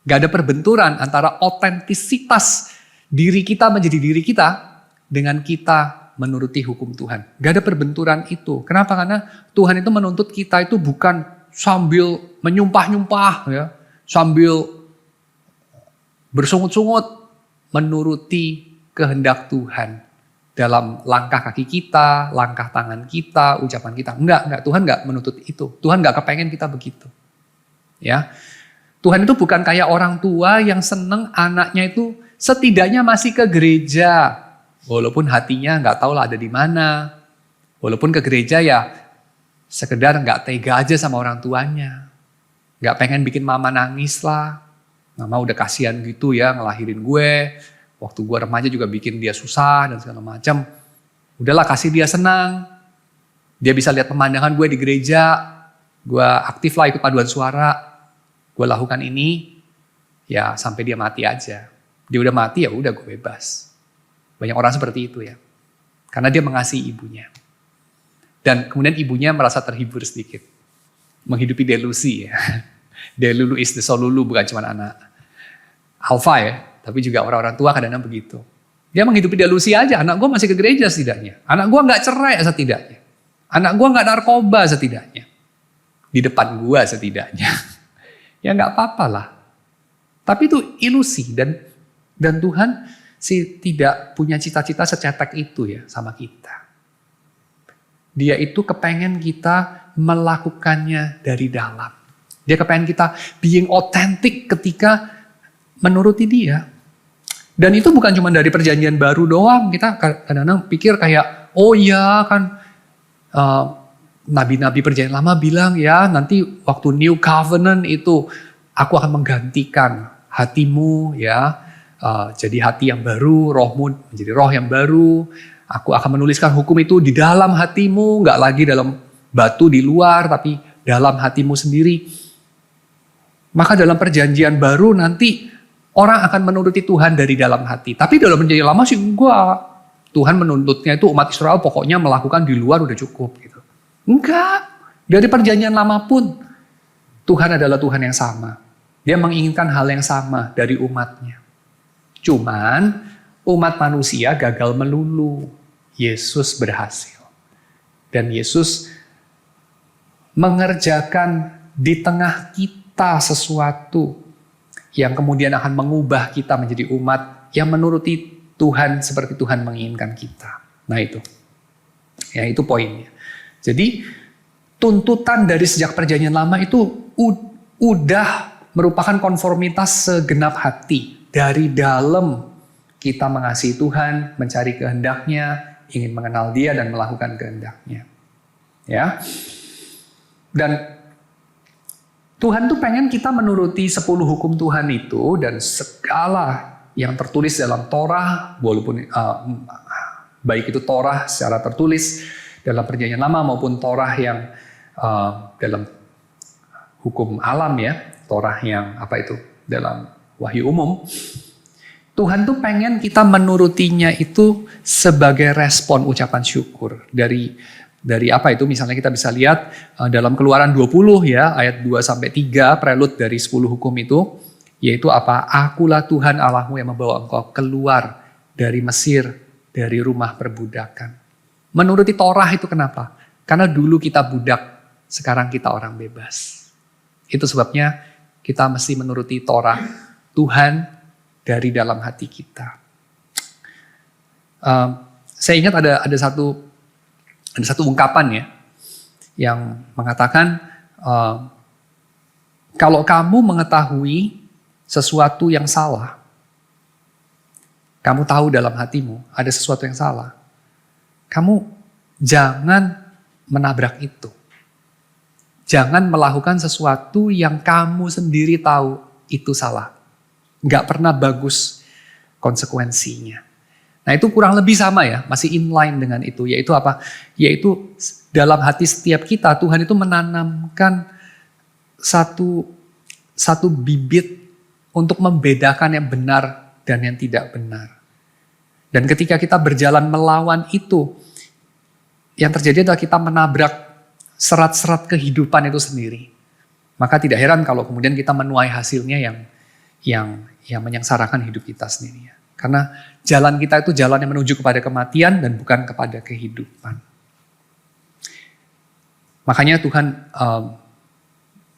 Gak ada perbenturan antara otentisitas diri kita menjadi diri kita dengan kita menuruti hukum Tuhan. Gak ada perbenturan itu. Kenapa? Karena Tuhan itu menuntut kita itu bukan sambil menyumpah-nyumpah ya, sambil bersungut-sungut menuruti kehendak Tuhan dalam langkah kaki kita, langkah tangan kita, ucapan kita. Enggak, Tuhan enggak menuntut itu. Tuhan enggak kepengen kita begitu. Ya. Tuhan itu bukan kayak orang tua yang seneng anaknya itu setidaknya masih ke gereja. Walaupun hatinya enggak tahu lah ada di mana. Walaupun ke gereja ya sekedar nggak tega aja sama orang tuanya. Nggak pengen bikin mama nangis lah. Mama udah kasihan gitu ya ngelahirin gue. Waktu gue remaja juga bikin dia susah dan segala macam. Udahlah kasih dia senang. Dia bisa lihat pemandangan gue di gereja. Gue aktif lah ikut paduan suara. Gue lakukan ini. Ya sampai dia mati aja. Dia udah mati ya udah gue bebas. Banyak orang seperti itu ya. Karena dia mengasihi ibunya. Dan kemudian ibunya merasa terhibur sedikit. Menghidupi delusi ya. Delulu is the solulu, bukan cuma anak alfa ya. Tapi juga orang-orang tua kadang-kadang begitu. Dia menghidupi delusi aja. Anak gue masih ke gereja setidaknya. Anak gue gak cerai setidaknya. Anak gue gak narkoba setidaknya. Di depan gue setidaknya. Ya gak apa-apa lah. Tapi itu ilusi. Dan Tuhan sih tidak punya cita-cita secetek itu ya sama kita. Dia itu kepengen kita melakukannya dari dalam. Dia kepengen kita being authentic ketika menuruti dia. Dan itu bukan cuma dari perjanjian baru doang. Kita kadang-kadang pikir kayak, oh ya kan nabi-nabi perjanjian lama bilang ya nanti waktu New Covenant itu aku akan menggantikan hatimu ya. Jadi hati yang baru, rohmu menjadi roh yang baru. Aku akan menuliskan hukum itu di dalam hatimu, nggak lagi dalam batu di luar, tapi dalam hatimu sendiri. Maka dalam perjanjian baru nanti orang akan menuruti Tuhan dari dalam hati. Tapi dalam perjanjian lama sih enggak. Tuhan menuntutnya itu umat Israel pokoknya melakukan di luar udah cukup gitu. Enggak. Dari perjanjian lama pun Tuhan adalah Tuhan yang sama. Dia menginginkan hal yang sama dari umatnya. Cuman umat manusia gagal melulu. Yesus berhasil. Dan Yesus mengerjakan di tengah kita sesuatu yang kemudian akan mengubah kita menjadi umat yang menuruti Tuhan seperti Tuhan menginginkan kita. Nah itu. Ya itu poinnya. Jadi tuntutan dari sejak perjanjian lama itu udah merupakan konformitas segenap hati. Dari dalam kita mengasihi Tuhan, mencari kehendaknya, ingin mengenal Dia dan melakukan kehendaknya. Ya. Dan Tuhan tuh pengen kita menuruti 10 hukum Tuhan itu dan segala yang tertulis dalam Torah, walaupun baik itu Torah secara tertulis dalam perjanjian lama maupun Torah yang dalam hukum alam ya, Torah yang dalam wahyu umum. Tuhan tuh pengen kita menurutinya itu sebagai respon ucapan syukur. Dari apa itu? Misalnya kita bisa lihat dalam Keluaran 20 ya, ayat 2-3, prelude dari 10 hukum itu. Yaitu apa? Akulah Tuhan Allahmu yang membawa engkau keluar dari Mesir, dari rumah perbudakan. Menuruti Torah itu kenapa? Karena dulu kita budak, sekarang kita orang bebas. Itu sebabnya kita mesti menuruti Torah Tuhan dari dalam hati kita. Saya ingat ada satu ungkapan ya, yang mengatakan kalau kamu mengetahui sesuatu yang salah, kamu tahu dalam hatimu ada sesuatu yang salah, kamu jangan menabrak itu. Jangan melakukan sesuatu yang kamu sendiri tahu itu salah. Nggak pernah bagus konsekuensinya. Nah itu kurang lebih sama ya, masih inline dengan itu. Yaitu apa? Yaitu dalam hati setiap kita, Tuhan itu menanamkan satu bibit untuk membedakan yang benar dan yang tidak benar. Dan ketika kita berjalan melawan itu, yang terjadi adalah kita menabrak serat-serat kehidupan itu sendiri. Maka tidak heran kalau kemudian kita menuai hasilnya yang menyengsarakan hidup kita sendiri. Karena jalan kita itu jalan yang menuju kepada kematian dan bukan kepada kehidupan. Makanya Tuhan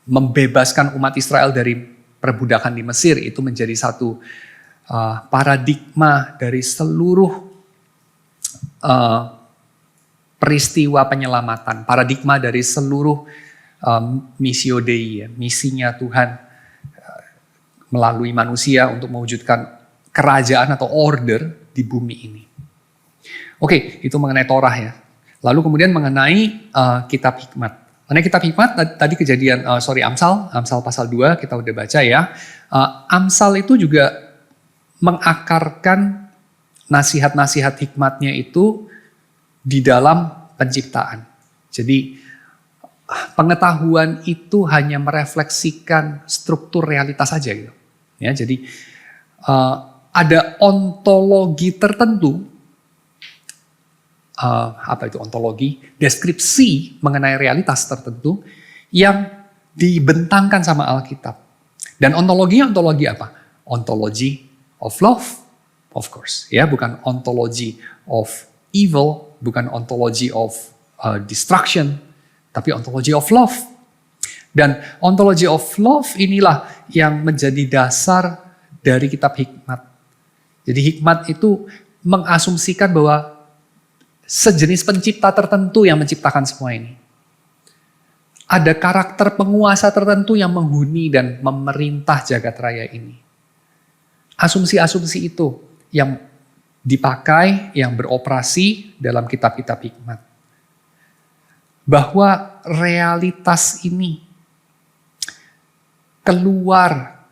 membebaskan umat Israel dari perbudakan di Mesir, itu menjadi satu paradigma dari seluruh peristiwa penyelamatan, paradigma dari seluruh missio Dei, misinya Tuhan melalui manusia untuk mewujudkan kerajaan atau order di bumi ini. Oke, itu mengenai Torah ya. Lalu kemudian mengenai kitab hikmat. Mengenai kitab hikmat tadi kejadian Amsal pasal 2 kita udah baca ya. Amsal itu juga mengakarkan nasihat-nasihat hikmatnya itu di dalam penciptaan. Jadi pengetahuan itu hanya merefleksikan struktur realitas saja gitu. Ya, jadi ada ontologi tertentu, apa itu ontologi? Deskripsi mengenai realitas tertentu yang dibentangkan sama Alkitab. Dan ontologi apa? Ontology of love, of course. Ya, bukan ontology of evil, bukan ontology of destruction, tapi ontology of love. Dan ontology of love inilah yang menjadi dasar dari kitab hikmat. Jadi hikmat itu mengasumsikan bahwa sejenis pencipta tertentu yang menciptakan semua ini. Ada karakter penguasa tertentu yang menghuni dan memerintah jagat raya ini. Asumsi-asumsi itu yang dipakai, yang beroperasi dalam kitab-kitab hikmat. Bahwa realitas ini keluar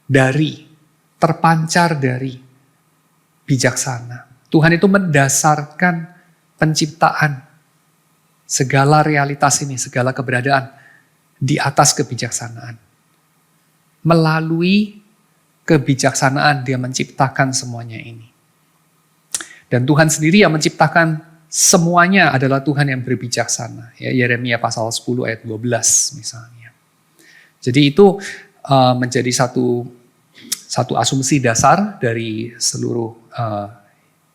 dari, terpancar dari bijaksana. Tuhan itu mendasarkan penciptaan, segala realitas ini, segala keberadaan di atas kebijaksanaan. Melalui kebijaksanaan dia menciptakan semuanya ini. Dan Tuhan sendiri yang menciptakan semuanya adalah Tuhan yang berbijaksana. Ya, Yeremia pasal 10 ayat 12 misalnya. Jadi itu menjadi satu asumsi dasar dari seluruh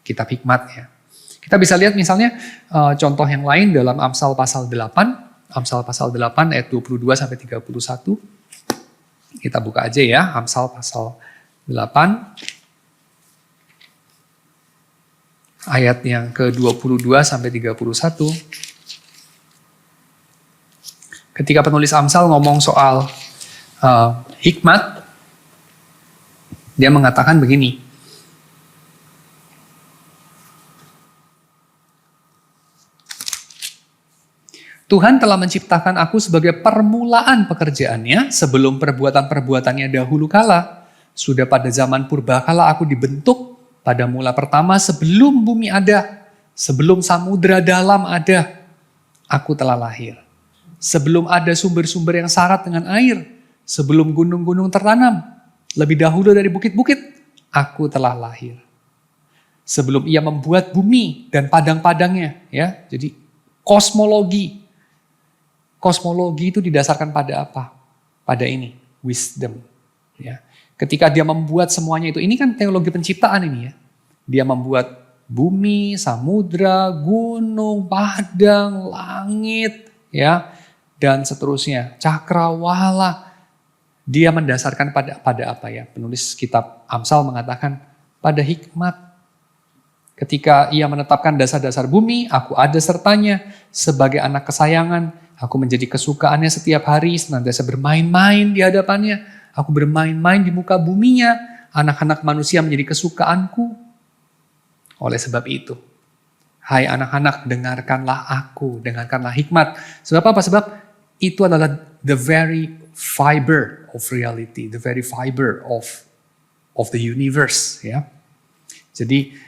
kitab hikmat ya. Kita bisa lihat misalnya contoh yang lain dalam Amsal pasal 8. Amsal pasal 8 ayat 22 sampai 31. Kita buka aja ya, Amsal pasal 8. Ayat yang ke-22 sampai 31. Ketika penulis Amsal ngomong soal hikmat, dia mengatakan begini. Tuhan telah menciptakan aku sebagai permulaan pekerjaannya sebelum perbuatan-perbuatannya dahulu kala. Sudah pada zaman purbakala aku dibentuk pada mula pertama sebelum bumi ada, sebelum samudra dalam ada, aku telah lahir. Sebelum ada sumber-sumber yang syarat dengan air, sebelum gunung-gunung tertanam, lebih dahulu dari bukit-bukit, aku telah lahir. Sebelum ia membuat bumi dan padang-padangnya, ya. Jadi kosmologi itu didasarkan pada apa? Pada ini, wisdom. Ya. Ketika dia membuat semuanya itu, ini kan teologi penciptaan ini ya. Dia membuat bumi, samudra, gunung, padang, langit, ya, dan seterusnya. Cakrawala. Dia mendasarkan pada apa ya? Penulis kitab Amsal mengatakan pada hikmat. Ketika ia menetapkan dasar-dasar bumi, aku ada sertanya sebagai anak kesayangan. Aku menjadi kesukaannya setiap hari, senantiasa bermain-main di hadapannya. Aku bermain-main di muka buminya. Anak-anak manusia menjadi kesukaanku. Oleh sebab itu, hai anak-anak, dengarkanlah aku, dengarkanlah hikmat. Sebab apa? Sebab itu adalah the very fiber of reality, the very fiber of the universe. Ya. Jadi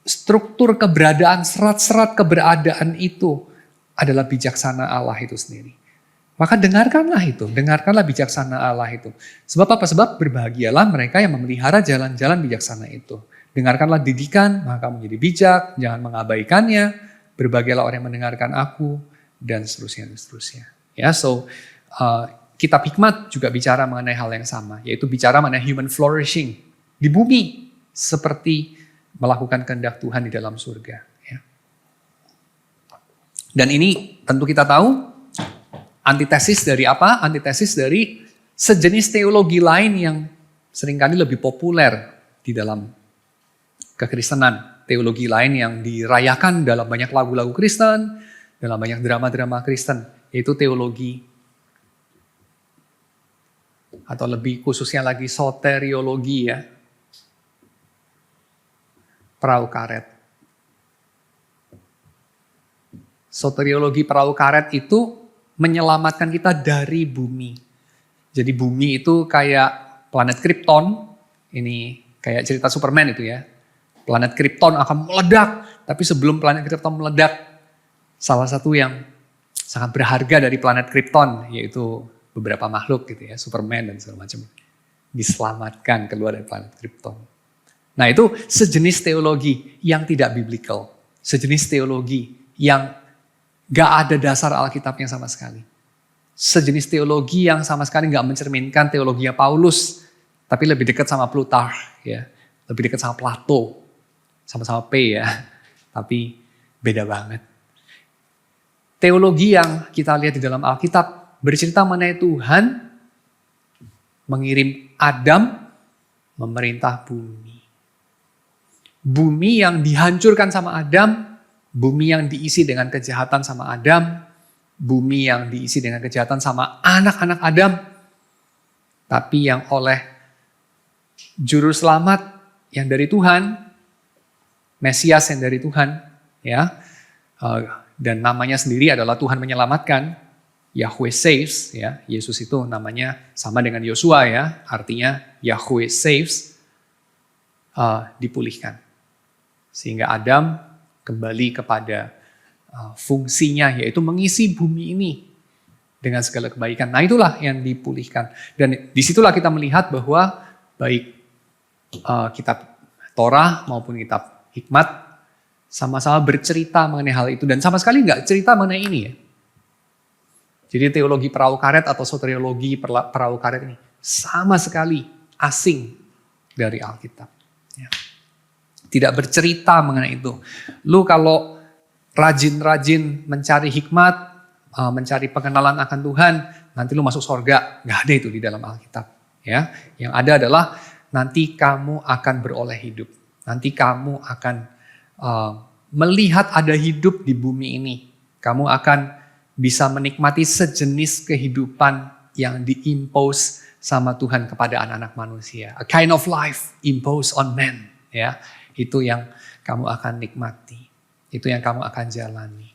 struktur keberadaan, serat-serat keberadaan itu adalah bijaksana Allah itu sendiri. Maka dengarkanlah itu, dengarkanlah bijaksana Allah itu. Sebab apa? Sebab berbahagialah mereka yang memelihara jalan-jalan bijaksana itu. Dengarkanlah didikan, maka kamu menjadi bijak, jangan mengabaikannya. Berbahagialah orang yang mendengarkan aku, dan seterusnya, dan seterusnya. Ya, kitab Hikmat juga bicara mengenai hal yang sama, yaitu bicara mengenai human flourishing di bumi, seperti melakukan kehendak Tuhan di dalam surga. Ya. Dan ini tentu kita tahu, antitesis dari apa? Antitesis dari sejenis teologi lain yang seringkali lebih populer di dalam kekristenan. Teologi lain yang dirayakan dalam banyak lagu-lagu Kristen, dalam banyak drama-drama Kristen, yaitu teologi, atau lebih khususnya lagi soteriologi ya, perahu karet. Soteriologi perahu karet itu menyelamatkan kita dari bumi. Jadi bumi itu kayak planet Krypton, ini kayak cerita Superman itu ya. Planet Krypton akan meledak, tapi sebelum planet Krypton meledak, salah satu yang sangat berharga dari planet Krypton, yaitu beberapa makhluk gitu ya, Superman dan segala macam, diselamatkan keluar dari planet Krypton. Nah itu sejenis teologi yang tidak biblical, sejenis teologi yang gak ada dasar Alkitabnya sama sekali. Sejenis teologi yang sama sekali gak mencerminkan teologinya Paulus, tapi lebih dekat sama Plutarch, ya, lebih dekat sama Plato, sama-sama P ya, tapi beda banget. Teologi yang kita lihat di dalam Alkitab bercerita mengenai Tuhan mengirim Adam memerintah bumi. Bumi yang dihancurkan sama Adam, bumi yang diisi dengan kejahatan sama Adam, bumi yang diisi dengan kejahatan sama anak-anak Adam, tapi yang oleh juru selamat yang dari Tuhan, Mesias yang dari Tuhan, ya, dan namanya sendiri adalah Tuhan menyelamatkan, Yahweh saves, ya, Yesus itu namanya sama dengan Yosua ya, artinya Yahweh saves, dipulihkan, sehingga Adam kembali kepada fungsinya, yaitu mengisi bumi ini dengan segala kebaikan. Nah itulah yang dipulihkan. Dan disitulah kita melihat bahwa baik kitab Torah maupun kitab Hikmat sama-sama bercerita mengenai hal itu. Dan sama sekali nggak cerita mengenai ini ya. Jadi teologi perahu karet atau soteriologi perahu karet ini sama sekali asing dari Alkitab. Ya. Tidak bercerita mengenai itu. Lu kalau rajin-rajin mencari hikmat, mencari pengenalan akan Tuhan, nanti lu masuk surga. Nggak ada itu di dalam Alkitab. Ya, yang ada adalah nanti kamu akan beroleh hidup. Nanti kamu akan melihat ada hidup di bumi ini. Kamu akan bisa menikmati sejenis kehidupan yang diimpose sama Tuhan kepada anak-anak manusia. A kind of life imposed on men. Ya, itu yang kamu akan nikmati. Itu yang kamu akan jalani.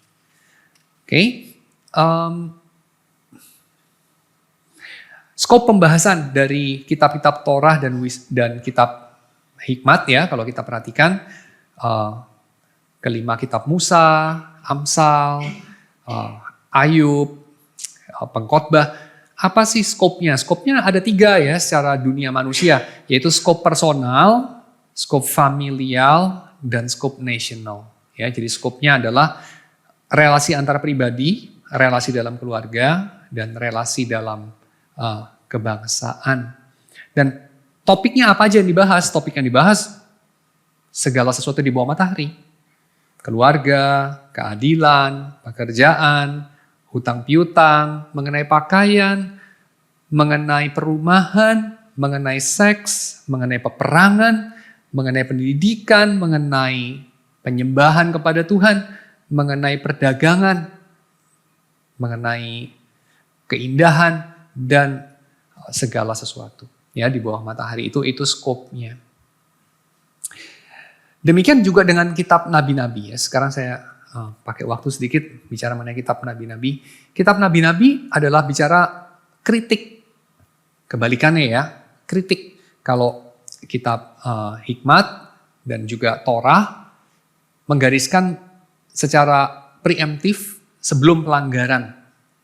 Oke. Skop pembahasan dari kitab-kitab Torah dan kitab Hikmat ya, kalau kita perhatikan, kelima kitab Musa, Amsal, Ayub, Pengkhotbah, apa sih skopnya? Skopnya ada 3 ya secara dunia manusia, yaitu skop personal, skop familial, dan skop national. Ya, jadi skopnya adalah relasi antar pribadi, relasi dalam keluarga, dan relasi dalam kebangsaan. Dan topiknya apa aja yang dibahas? Topik yang dibahas segala sesuatu di bawah matahari. Keluarga, keadilan, pekerjaan, hutang piutang, mengenai pakaian, mengenai perumahan, mengenai seks, mengenai peperangan, mengenai pendidikan, mengenai penyembahan kepada Tuhan, mengenai perdagangan. mengenai keindahan dan segala sesuatu. Ya, di bawah matahari itu skopnya. Demikian juga dengan kitab nabi-nabi. Ya. Sekarang saya pakai waktu sedikit bicara mengenai kitab nabi-nabi. Kitab nabi-nabi adalah bicara kritik. Kebalikannya ya, kritik. Kalau kitab hikmat dan juga Torah menggariskan secara preemptif sebelum pelanggaran.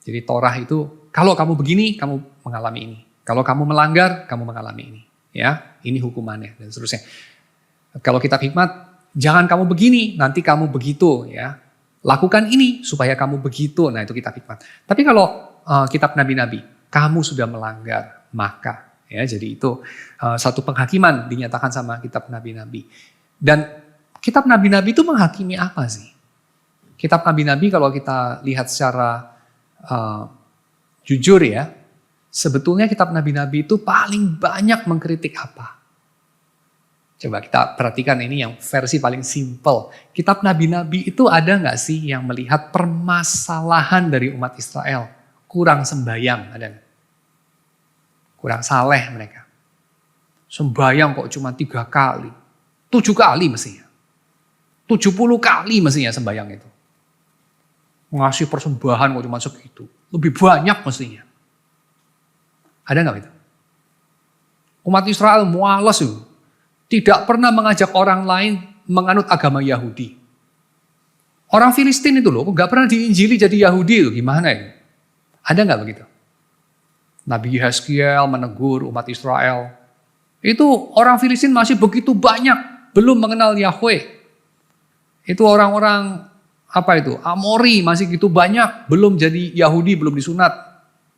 Jadi Torah itu kalau kamu begini, kamu mengalami ini. Kalau kamu melanggar, kamu mengalami ini. Ya, ini hukumannya dan seterusnya. Kalau kitab hikmat, jangan kamu begini, nanti kamu begitu. Ya, lakukan ini supaya kamu begitu. Nah itu kitab hikmat. Tapi kalau kitab nabi-nabi, kamu sudah melanggar, maka. Ya, jadi itu satu penghakiman dinyatakan sama kitab nabi-nabi. Dan kitab nabi-nabi itu menghakimi apa sih? Kitab nabi-nabi kalau kita lihat secara jujur ya, sebetulnya kitab nabi-nabi itu paling banyak mengkritik apa? Coba kita perhatikan ini yang versi paling simple. Kitab nabi-nabi itu ada nggak sih yang melihat permasalahan dari umat Israel? Kurang sembahyang, ada nggak? Kurang saleh mereka. Sembahyang kok cuma 3 kali. 7 kali mestinya. 70 kali mestinya sembahyang itu. Ngasih persembahan kok cuma segitu. Lebih banyak mestinya. Ada nggak itu? Umat Israel mualas itu. Tidak pernah mengajak orang lain menganut agama Yahudi. Orang Filistin itu loh, nggak pernah diinjili jadi Yahudi itu. Gimana itu? Ada nggak begitu? Nabi Yeskiel menegur umat Israel. Itu orang Filistin masih begitu banyak, belum mengenal Yahweh. Itu orang-orang Amori masih gitu banyak, belum jadi Yahudi, belum disunat.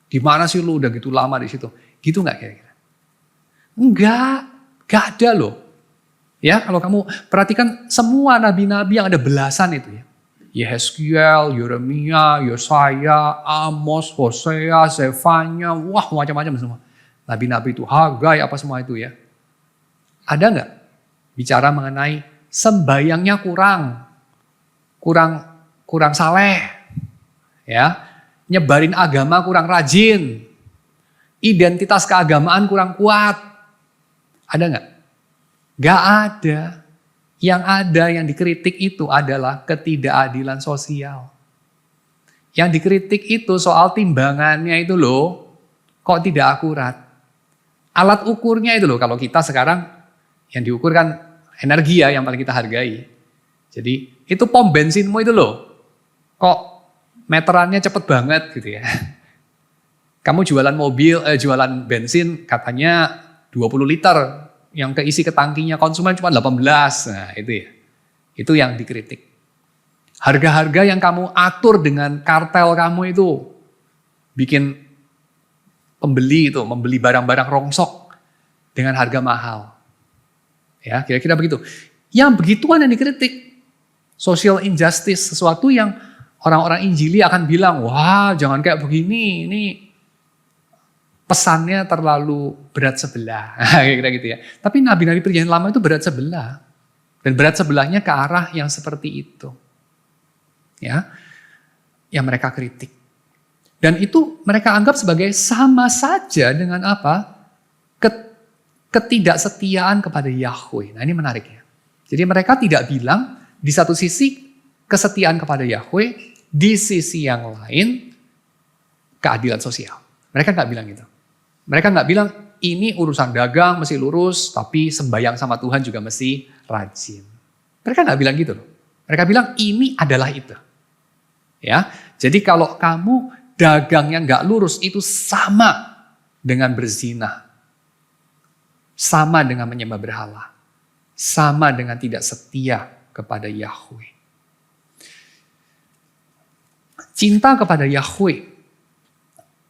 Di mana sih lu udah gitu lama di situ? Gitu nggak kira-kira? Nggak ada loh. Ya, kalau kamu perhatikan semua nabi-nabi yang ada belasan itu ya. Yeskiel, Yeremia, Yesaya, Amos, Hosea, Zefanya, wah macam-macam semua. Nabi-nabi itu, Hagai, apa semua itu ya. Ada nggak bicara mengenai sembayangnya kurang saleh, ya, nyebarin agama kurang rajin, identitas keagamaan kurang kuat. Ada nggak? Nggak ada. Yang ada, yang dikritik itu adalah ketidakadilan sosial. Yang dikritik itu soal timbangannya itu loh, kok tidak akurat. Alat ukurnya itu loh, kalau kita sekarang yang diukur kan energi ya yang paling kita hargai. Jadi itu pom bensinmu itu loh, kok meterannya cepet banget gitu ya. Kamu jualan bensin katanya 20 liter. Yang keisi ke tangkinya konsumen cuma 18. Nah itu ya. Itu yang dikritik. Harga-harga yang kamu atur dengan kartel kamu itu. Bikin membeli barang-barang rongsok dengan harga mahal. Ya kira-kira begitu. Yang begituan yang dikritik. Social injustice, sesuatu yang orang-orang Injili akan bilang, wah jangan kayak begini, ini pesannya terlalu berat sebelah, kira-kira gitu ya. Tapi nabi-nabi perjanjian lama itu berat sebelah. Dan berat sebelahnya ke arah yang seperti itu. Ya, yang mereka kritik. Dan itu mereka anggap sebagai sama saja dengan apa? Ketidaksetiaan kepada Yahweh. Nah ini menarik ya. Jadi mereka tidak bilang di satu sisi kesetiaan kepada Yahweh, di sisi yang lain keadilan sosial. Mereka nggak bilang gitu. Mereka nggak bilang ini urusan dagang mesti lurus, tapi sembahyang sama Tuhan juga mesti rajin. Mereka nggak bilang gitu loh. Mereka bilang ini adalah itu. Ya, jadi kalau kamu dagangnya nggak lurus itu sama dengan berzina, sama dengan menyembah berhala, sama dengan tidak setia kepada Yahweh. Cinta kepada Yahweh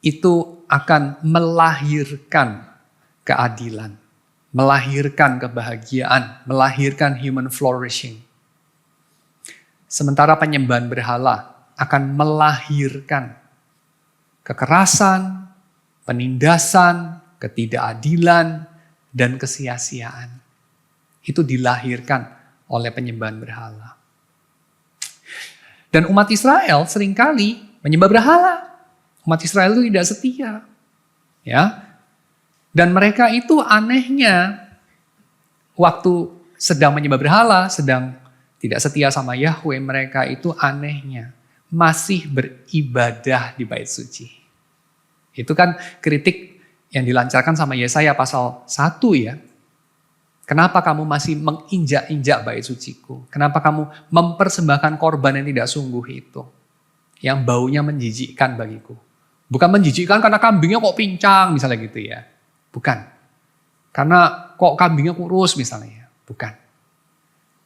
itu akan melahirkan keadilan, melahirkan kebahagiaan, melahirkan human flourishing. Sementara penyembahan berhala akan melahirkan kekerasan, penindasan, ketidakadilan, dan kesia-siaan. Itu dilahirkan oleh penyembahan berhala. Dan umat Israel seringkali menyembah berhala. Umat Israel itu tidak setia. Ya. Dan mereka itu anehnya waktu sedang menyembah berhala, sedang tidak setia sama Yahweh, mereka itu anehnya masih beribadah di bait suci. Itu kan kritik yang dilancarkan sama Yesaya pasal 1 ya. Kenapa kamu masih menginjak-injak bait suciku? Kenapa kamu mempersembahkan korban yang tidak sungguh itu? Yang baunya menjijikkan bagiku. Bukan menjijikkan karena kambingnya kok pincang misalnya gitu ya. Bukan. Karena kok kambingnya kurus misalnya. Bukan.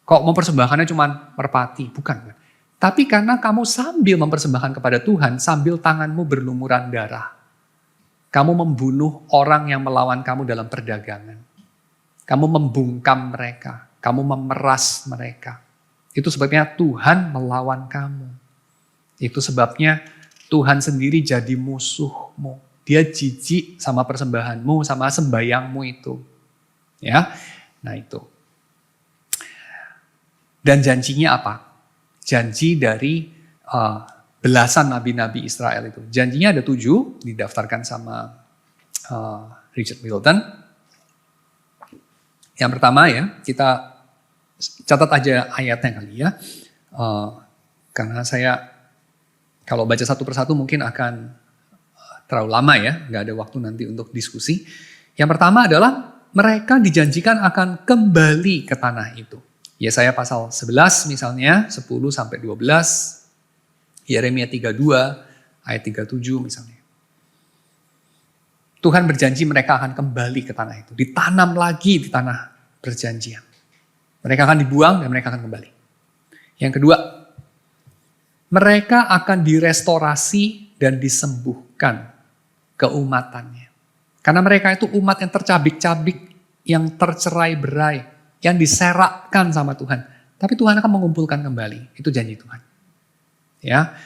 Kok mempersembahkannya cuma merpati. Bukan. Tapi karena kamu sambil mempersembahkan kepada Tuhan, sambil tanganmu berlumuran darah. Kamu membunuh orang yang melawan kamu dalam perdagangan. Kamu membungkam mereka. Kamu memeras mereka. Itu sebabnya Tuhan melawan kamu. Itu sebabnya Tuhan sendiri jadi musuhmu. Dia jijik sama persembahanmu, sama sembayangmu itu. Ya, nah itu. Dan janjinya apa? Janji dari belasan nabi-nabi Israel itu. Janjinya ada 7, didaftarkan sama Richard Milton. Yang pertama ya, kita catat aja ayatnya kali ya. Karena saya kalau baca satu persatu mungkin akan terlalu lama ya, nggak ada waktu nanti untuk diskusi. Yang pertama adalah mereka dijanjikan akan kembali ke tanah itu. Yesaya pasal 11 misalnya, 10-12, Yeremia 32, ayat 37 misalnya. Tuhan berjanji mereka akan kembali ke tanah itu, ditanam lagi di tanah perjanjian. Mereka akan dibuang dan mereka akan kembali. Yang kedua, mereka akan direstorasi dan disembuhkan keumatannya. Karena mereka itu umat yang tercabik-cabik, yang tercerai-berai, yang diserakkan sama Tuhan. Tapi Tuhan akan mengumpulkan kembali. Itu janji Tuhan. Ya,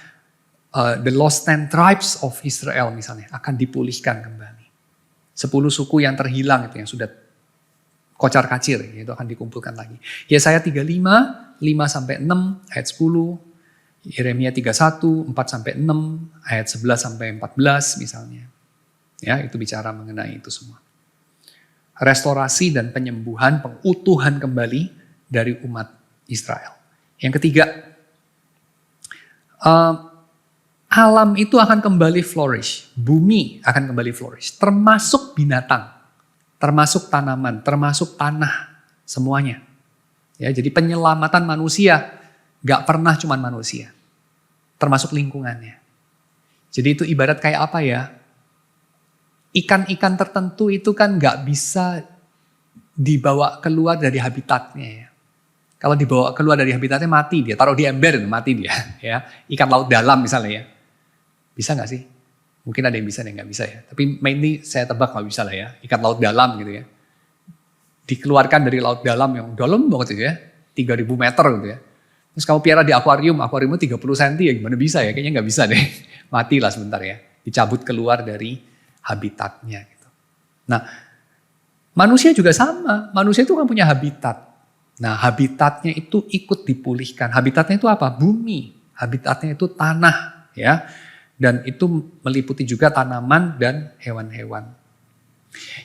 the lost 10 tribes of Israel misalnya akan dipulihkan kembali. 10 suku yang terhilang itu yang sudah kocar-kacir itu akan dikumpulkan lagi. Yesaya 35, 5-6 ayat 10, Yeremia 31, 4-6 ayat 11-14 misalnya. Ya, itu bicara mengenai itu semua. Restorasi dan penyembuhan, pengutuhan kembali dari umat Israel. Yang ketiga, alam itu akan kembali flourish, bumi akan kembali flourish, termasuk binatang, termasuk tanaman, termasuk tanah, semuanya. Ya, jadi penyelamatan manusia gak pernah cuma manusia, termasuk lingkungannya. Jadi itu ibarat kayak apa ya? Ikan-ikan tertentu itu kan gak bisa dibawa keluar dari habitatnya ya. Kalau dibawa keluar dari habitatnya mati dia, taruh di ember mati dia. Ya, ikan laut dalam misalnya ya. Bisa gak sih? Mungkin ada yang bisa, ada yang gak bisa ya. Tapi mainly saya tebak gak bisa lah ya. Ikan laut dalam gitu ya. Dikeluarkan dari laut dalam yang dalam banget gitu ya. 3000 meter gitu ya. Terus kamu piara di akuariumnya 30 cm ya gimana bisa ya? Kayaknya gak bisa deh. Matilah sebentar ya. Dicabut keluar dari habitatnya gitu. Nah, manusia juga sama. Manusia itu kan punya habitat. Nah, habitatnya itu ikut dipulihkan. Habitatnya itu apa? Bumi. Habitatnya itu tanah ya. Dan itu meliputi juga tanaman dan hewan-hewan.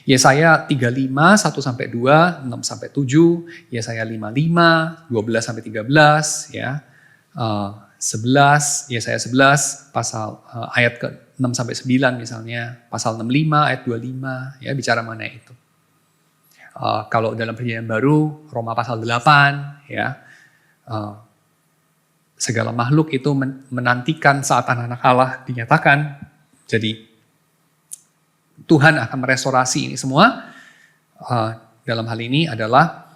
Yesaya 35, 1-2, 6-7, Yesaya 55, 12-13, ya. 11, Yesaya 11, pasal ayat ke 6-9 misalnya, pasal 65, ayat 25, ya bicara mengenai itu. Kalau dalam perjanjian baru, Roma pasal 8, ya. Segala makhluk itu menantikan saat anak-anak Allah dinyatakan. Jadi Tuhan akan merestorasi ini semua. Dalam hal ini adalah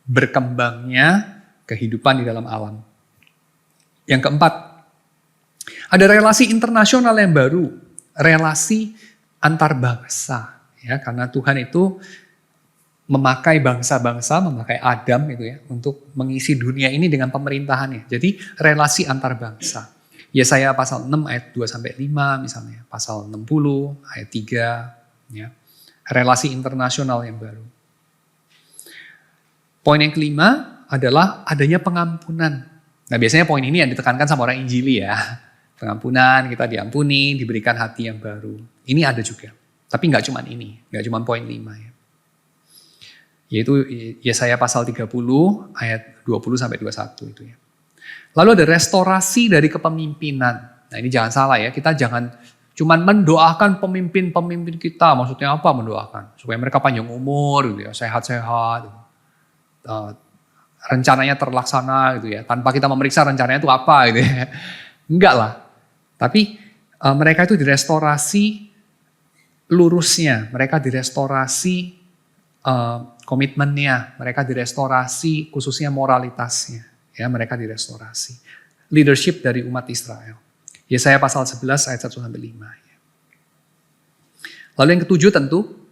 berkembangnya kehidupan di dalam alam. Yang keempat, ada relasi internasional yang baru, relasi antar bangsa. Ya, karena Tuhan itu memakai bangsa-bangsa, memakai Adam gitu ya, untuk mengisi dunia ini dengan pemerintahannya. Jadi relasi antar bangsa. Yesaya pasal 6 ayat 2-5 misalnya, pasal 60 ayat 3, ya. Relasi internasional yang baru. Poin yang kelima adalah adanya pengampunan. Nah biasanya poin ini yang ditekankan sama orang Injili ya. Pengampunan, kita diampuni, diberikan hati yang baru. Ini ada juga. Tapi nggak cuma ini, nggak cuma poin 5 ya. Yaitu Yesaya pasal 30 ayat 20-21 itu ya. Lalu ada restorasi dari kepemimpinan. Nah ini jangan salah ya, kita jangan cuman mendoakan pemimpin-pemimpin kita. Maksudnya apa mendoakan? Supaya mereka panjang umur, gitu ya, sehat-sehat. Rencananya terlaksana gitu ya. Tanpa kita memeriksa rencananya itu apa gitu ya. Enggak lah. Tapi mereka itu direstorasi lurusnya. Mereka direstorasi komitmennya. Mereka direstorasi khususnya moralitasnya. Ya, mereka direstorasi. Leadership dari umat Israel. Yesaya pasal 11 ayat 1-5. Lalu yang ketujuh tentu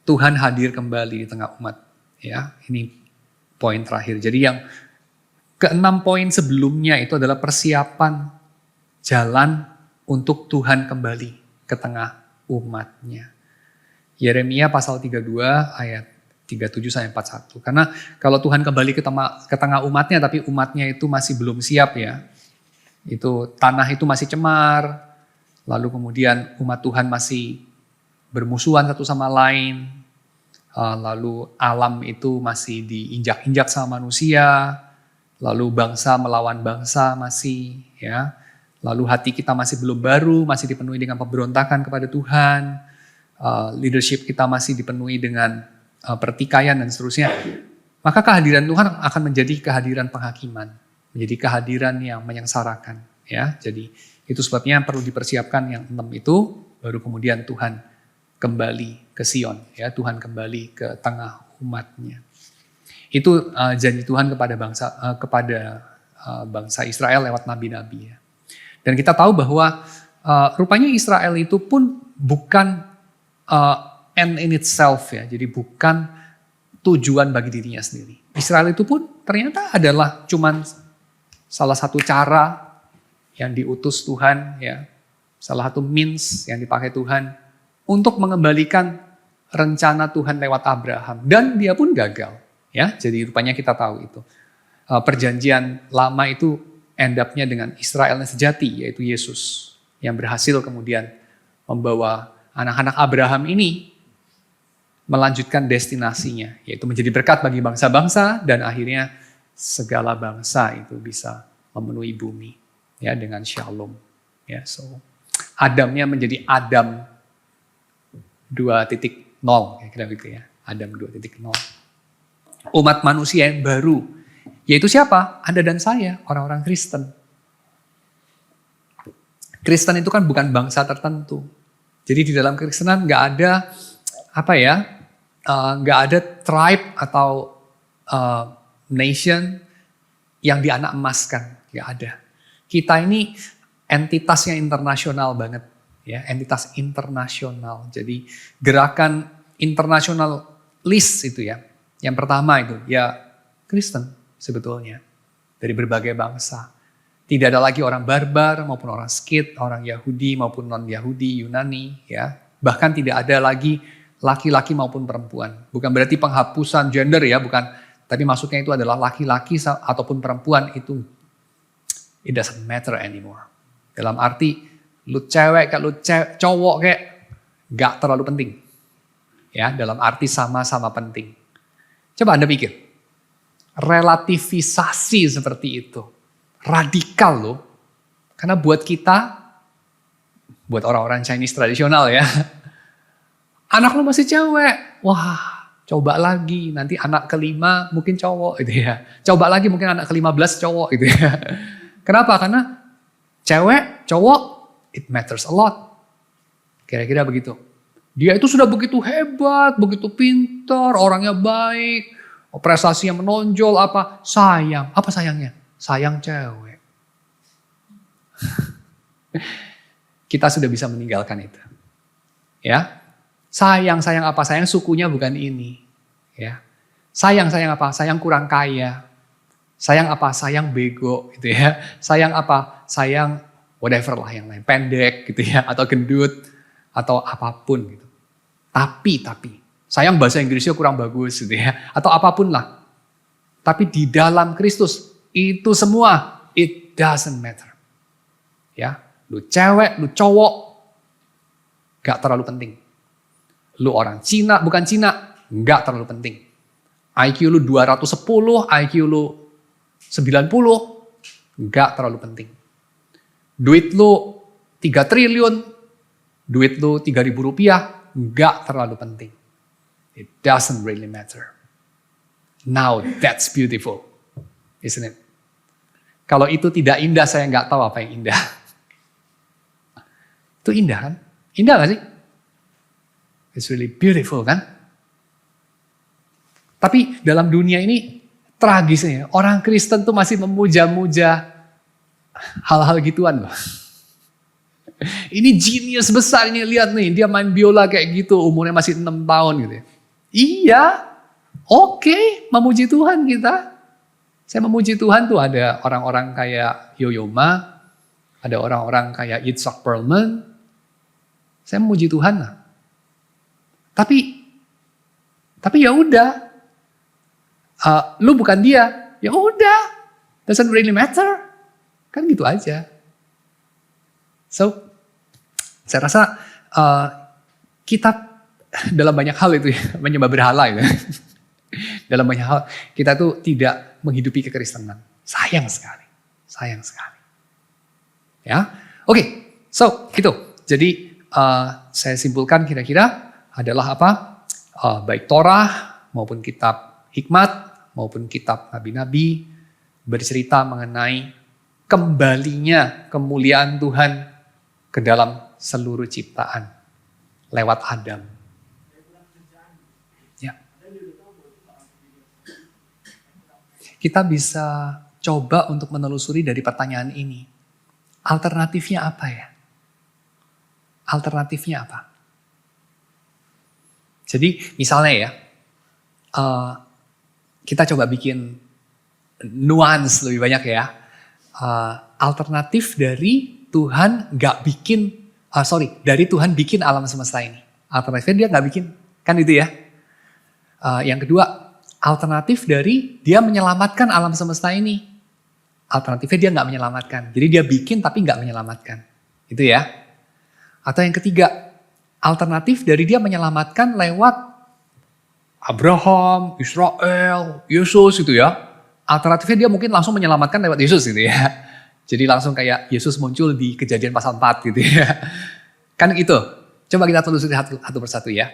Tuhan hadir kembali di tengah umat. Ya, ini poin terakhir. Jadi yang ke-6 poin sebelumnya itu adalah persiapan jalan untuk Tuhan kembali ke tengah umatnya. Yeremia pasal 32 ayat 37-41. Karena kalau Tuhan kembali ke tengah umatnya tapi umatnya itu masih belum siap ya. Itu tanah itu masih cemar, lalu kemudian umat Tuhan masih bermusuhan satu sama lain, lalu alam itu masih diinjak-injak sama manusia, lalu bangsa melawan bangsa masih ya, lalu hati kita masih belum baru, masih dipenuhi dengan pemberontakan kepada Tuhan, leadership kita masih dipenuhi dengan pertikaian dan seterusnya, maka kehadiran Tuhan akan menjadi kehadiran penghakiman. Menjadi kehadiran yang menyengsarakan. Ya, jadi itu sebabnya perlu dipersiapkan yang 6 itu, baru kemudian Tuhan kembali ke Sion. Ya, Tuhan kembali ke tengah umatnya. Itu janji Tuhan kepada bangsa Israel lewat nabi-nabi. Ya. Dan kita tahu bahwa rupanya Israel itu pun bukan end in itself ya, jadi bukan tujuan bagi dirinya sendiri. Israel itu pun ternyata adalah cuman salah satu cara yang diutus Tuhan, ya, salah satu means yang dipakai Tuhan untuk mengembalikan rencana Tuhan lewat Abraham. Dan dia pun gagal. Ya, jadi rupanya kita tahu itu. Perjanjian lama itu end up-nya dengan Israel yang sejati, yaitu Yesus. Yang berhasil kemudian membawa anak-anak Abraham ini melanjutkan destinasinya, yaitu menjadi berkat bagi bangsa-bangsa dan akhirnya segala bangsa itu bisa memenuhi bumi ya dengan shalom. Ya, so Adamnya menjadi Adam 2.0 kira-kira gitu ya. Adam 2.0. Umat manusia yang baru, yaitu siapa? Anda dan saya, orang-orang Kristen. Kristen itu kan bukan bangsa tertentu. Jadi di dalam Kristenan nggak ada nggak ada tribe atau nation yang dianak emaskan, nggak ada. Kita ini entitas yang internasional banget, ya, entitas internasional. Jadi gerakan internasionalis itu ya. Yang pertama itu ya Kristen sebetulnya dari berbagai bangsa. Tidak ada lagi orang barbar maupun orang Skit, orang Yahudi maupun non-Yahudi, Yunani, ya. Bahkan tidak ada lagi laki-laki maupun perempuan. Bukan berarti penghapusan gender ya, bukan. Tapi maksudnya itu adalah laki-laki ataupun perempuan itu it doesn't matter anymore. Dalam arti lu cewek kayak lu cowok kayak gak terlalu penting. Ya, dalam arti sama-sama penting. Coba Anda pikir. Relativisasi seperti itu. Radikal loh. Karena buat kita, buat orang-orang Chinese tradisional ya, anak lu masih cewek, wah coba lagi, nanti anak kelima mungkin cowok gitu ya. Coba lagi mungkin anak ke-15 cowok gitu ya. Kenapa? Karena cewek, cowok, it matters a lot. Kira-kira begitu. Dia itu sudah begitu hebat, begitu pintar, orangnya baik, prestasinya menonjol, apa sayang. Apa sayangnya? Sayang cewek. Kita sudah bisa meninggalkan itu. Ya. Sayang apa? Sayang sukunya bukan ini. Ya. Sayang apa? Sayang kurang kaya. Sayang apa? Sayang bego gitu ya. Sayang apa? Sayang whatever lah yang lain. Pendek gitu ya. Atau gendut. Atau apapun gitu. Tapi. Sayang bahasa Inggrisnya kurang bagus gitu ya. Atau apapun lah. Tapi di dalam Kristus. Itu semua, it doesn't matter. Ya, lu cewek, lu cowok, gak terlalu penting. Lu orang Cina, bukan Cina, gak terlalu penting. IQ lu 210, IQ lu 90, gak terlalu penting. Duit lu 3 triliun, duit lu 3.000 rupiah, gak terlalu penting. It doesn't really matter. Now that's beautiful, isn't it? Kalau itu tidak indah, saya nggak tahu apa yang indah. Itu indah kan? Indah gak sih? It's really beautiful kan? Tapi dalam dunia ini tragisnya, orang Kristen tuh masih memuja-muja hal-hal gituan loh. Ini genius besar, ini lihat nih, dia main biola kayak gitu, umurnya masih 6 tahun gitu ya. Iya, oke, memuji Tuhan kita. Saya memuji Tuhan tuh ada orang-orang kayak Yo-Yo Ma, ada orang-orang kayak Itzhak Perlman. Saya memuji Tuhan lah. Tapi ya udah, lu bukan dia, ya udah, doesn't really matter, kan gitu aja. So, saya rasa kita dalam banyak hal itu ya, menyembah berhala itu. Dalam banyak hal kita tuh tidak menghidupi kekristenan. Sayang sekali. Sayang sekali. Ya. Oke, so itu. Jadi saya simpulkan kira-kira adalah apa? Baik Torah maupun kitab hikmat maupun kitab nabi-nabi bercerita mengenai kembalinya kemuliaan Tuhan ke dalam seluruh ciptaan lewat Adam. Ya. Kita bisa coba untuk menelusuri dari pertanyaan ini. Alternatifnya apa ya? Alternatifnya apa? Jadi misalnya ya, kita coba bikin nuance lebih banyak ya. Alternatif dari Tuhan dari Tuhan bikin alam semesta ini. Alternatifnya dia nggak bikin, kan itu ya. Yang kedua, alternatif dari dia menyelamatkan alam semesta ini. Alternatifnya dia nggak menyelamatkan. Jadi dia bikin tapi nggak menyelamatkan. Itu ya. Atau yang ketiga, alternatif dari dia menyelamatkan lewat Abraham, Israel, Yesus gitu ya. Alternatifnya dia mungkin langsung menyelamatkan lewat Yesus gitu ya. Jadi langsung kayak Yesus muncul di Kejadian pasal 4 gitu ya. Kan itu. Coba kita telusuri satu persatu ya.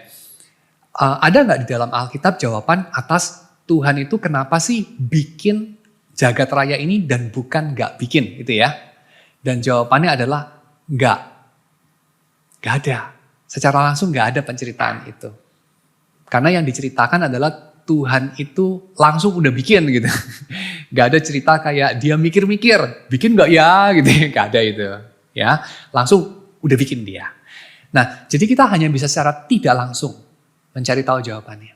Ada nggak di dalam Alkitab jawaban atas Tuhan itu kenapa sih bikin jagat raya ini dan bukan nggak bikin gitu ya? Dan jawabannya adalah nggak ada. Secara langsung nggak ada penceritaan itu. Karena yang diceritakan adalah Tuhan itu langsung udah bikin gitu. Nggak ada cerita kayak dia mikir-mikir, bikin nggak ya gitu, nggak ada itu. Ya, langsung udah bikin dia. Nah, jadi kita hanya bisa secara tidak langsung mencari tahu jawabannya.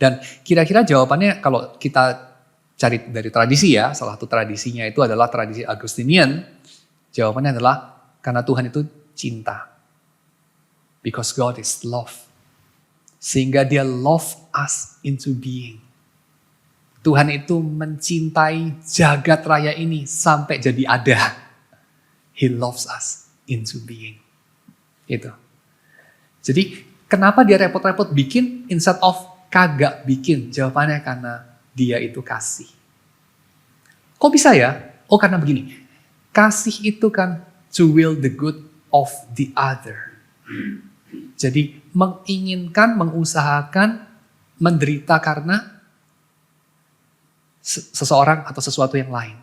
Dan kira-kira jawabannya kalau kita cari dari tradisi ya, salah satu tradisinya itu adalah tradisi Agustinian. Jawabannya adalah karena Tuhan itu cinta. Because God is love. Sehingga dia love us into being. Tuhan itu mencintai jagat raya ini sampai jadi ada. He loves us into being. Itu. Jadi kenapa dia repot-repot bikin instead of kagak bikin? Jawabannya karena dia itu kasih. Kok bisa ya? Oh karena begini. Kasih itu kan to will the good of the other. Jadi menginginkan, mengusahakan, menderita karena seseorang atau sesuatu yang lain.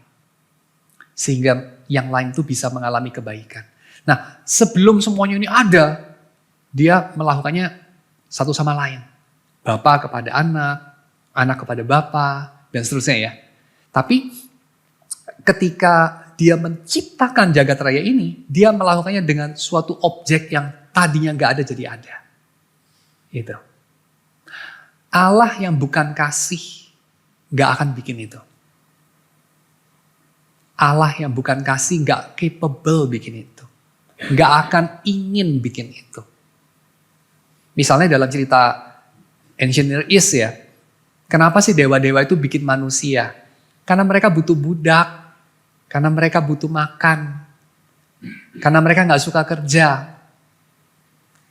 Sehingga yang lain itu bisa mengalami kebaikan. Nah sebelum semuanya ini ada, dia melakukannya satu sama lain. Bapak kepada anak, anak kepada bapak, dan seterusnya ya. Tapi ketika dia menciptakan jagat raya ini, dia melakukannya dengan suatu objek yang tadinya gak ada jadi ada. Gitu. Allah yang bukan kasih gak akan bikin itu. Allah yang bukan kasih gak capable bikin itu. Gak akan ingin bikin itu. Misalnya dalam cerita Ancient Near East ya. Kenapa sih dewa-dewa itu bikin manusia? Karena mereka butuh budak. Karena mereka butuh makan. Karena mereka nggak suka kerja.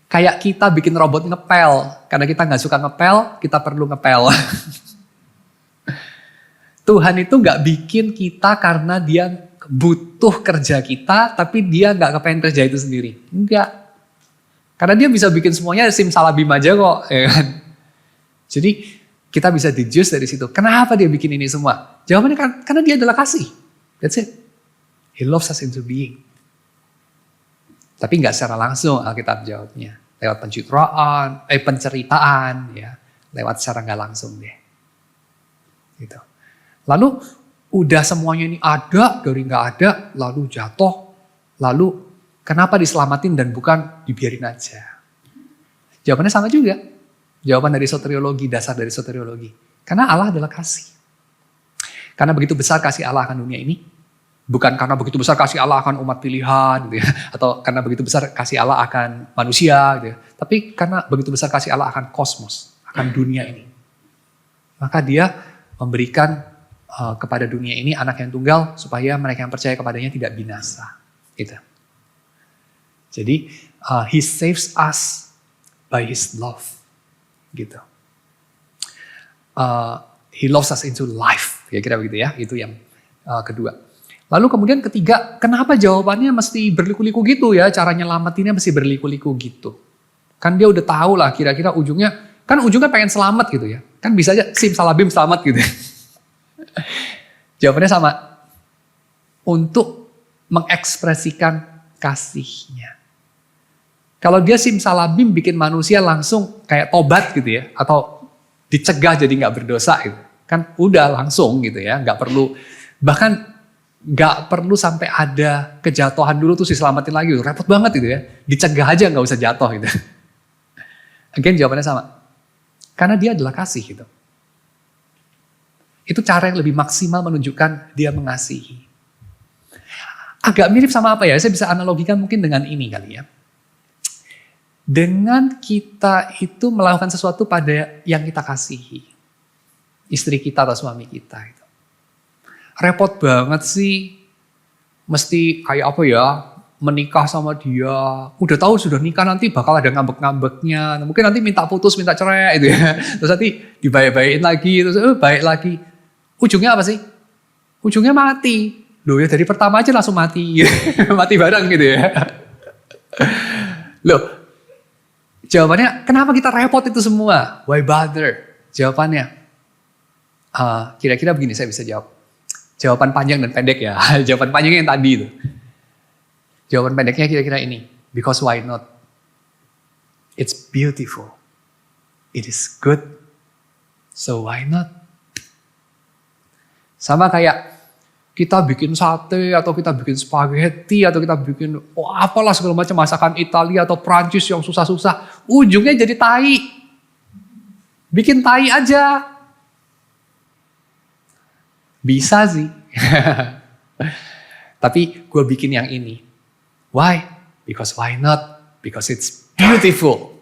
Kayak kita bikin robot ngepel. Karena kita nggak suka ngepel, kita perlu ngepel. Tuhan itu nggak bikin kita karena dia butuh kerja kita, tapi dia nggak kepengen kerja itu sendiri. Enggak. Karena dia bisa bikin semuanya simsalabim aja kok. Ya kan? Jadi kita bisa deduce dari situ. Kenapa dia bikin ini semua? Jawabannya karena dia adalah kasih. That's it. He loves us into being. Tapi nggak secara langsung Alkitab jawabnya. Lewat penceritaan, ya, lewat secara nggak langsung deh. Gitu. Lalu udah semuanya ini ada, dari nggak ada, lalu jatuh, lalu kenapa diselamatin dan bukan dibiarin aja? Jawabannya sama juga. Jawaban dari soteriologi, dasar dari soteriologi. Karena Allah adalah kasih. Karena begitu besar kasih Allah akan dunia ini, bukan karena begitu besar kasih Allah akan umat pilihan, gitu ya, atau karena begitu besar kasih Allah akan manusia, gitu ya, tapi karena begitu besar kasih Allah akan kosmos, akan dunia ini. Maka dia memberikan kepada dunia ini anak yang tunggal supaya mereka yang percaya kepadanya tidak binasa. Gitu. Jadi He saves us by His love. Gitu. He loves us into life. Kira-kira begitu ya. Itu yang kedua. Lalu kemudian ketiga, kenapa jawabannya mesti berliku-liku gitu ya? Cara nyelamatinnya mesti berliku-liku gitu. Kan dia udah tahu lah kira-kira ujungnya pengen selamat gitu ya. Kan bisa aja simsalabim selamat gitu ya. Jawabannya sama. Untuk mengekspresikan kasihnya. Kalau dia simsalabim bikin manusia langsung kayak tobat gitu ya. Atau dicegah jadi gak berdosa gitu. Kan udah langsung gitu ya. Gak perlu, bahkan gak perlu sampai ada kejatuhan dulu terus diselamatin lagi. Repot banget gitu ya. Dicegah aja gak usah jatuh gitu. Again jawabannya sama. Karena dia adalah kasih gitu. Itu cara yang lebih maksimal menunjukkan dia mengasihi. Agak mirip sama apa ya? Saya bisa analogikan mungkin dengan ini kali ya. Dengan kita itu melakukan sesuatu pada yang kita kasihi. Istri kita atau suami kita. Gitu. Repot banget sih. Mesti kayak apa ya, menikah sama dia. Udah tahu sudah nikah nanti bakal ada ngambek-ngambeknya. Mungkin nanti minta putus, minta cerai gitu ya. Terus nanti dibaik-baikin lagi, terus baik lagi. Ujungnya apa sih? Ujungnya mati. Loh ya dari pertama aja langsung mati. Mati bareng gitu ya. Loh, jawabannya kenapa kita repot itu semua? Why bother? Jawabannya, kira-kira begini saya bisa jawab. Jawaban panjang dan pendek ya. Jawaban panjangnya yang tadi itu. Jawaban pendeknya kira-kira ini. Because why not? It's beautiful. It is good. So why not? Sama kayak kita bikin sate atau kita bikin spaghetti atau kita bikin apalah segala macam masakan Italia atau Prancis yang susah-susah. Ujungnya jadi tai. Bikin tai aja. Bisa sih. Tapi gue bikin yang ini. Why? Because why not? Because it's beautiful.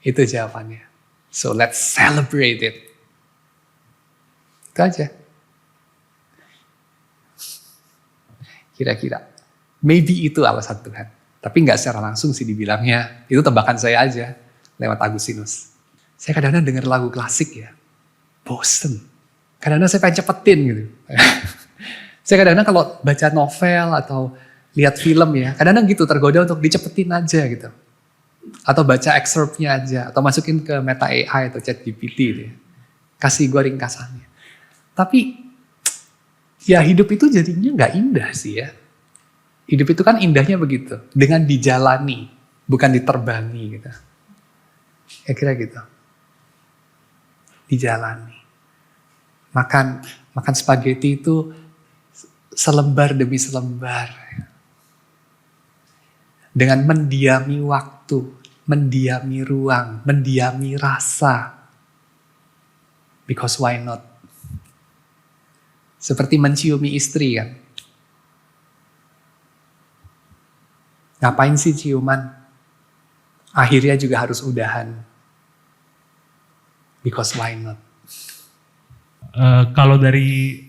Itu jawabannya. So let's celebrate it. Itu aja. Kira-kira. Maybe itu alasan Tuhan. Tapi gak secara langsung sih dibilangnya. Itu tebakan saya aja. Lewat Agustinus. Saya kadang-kadang denger lagu klasik ya. Bosen. Kadang-kadang saya pengen cepetin gitu. Saya kadang-kadang kalau baca novel atau lihat film ya. Kadang-kadang gitu tergoda untuk dicepetin aja gitu. Atau baca excerptnya aja. Atau masukin ke Meta AI atau ChatGPT gitu ya. Kasih gue ringkasannya. Tapi ya hidup itu jadinya gak indah sih ya. Hidup itu kan indahnya begitu. Dengan dijalani, bukan diterbangi gitu. Ya kira gitu. Dijalani. Makan spaghetti itu selembar demi selembar. Dengan mendiami waktu, mendiami ruang, mendiami rasa. Because why not? Seperti menciumi istri kan. Ngapain sih ciuman? Akhirnya juga harus udahan. Because why not? Kalau dari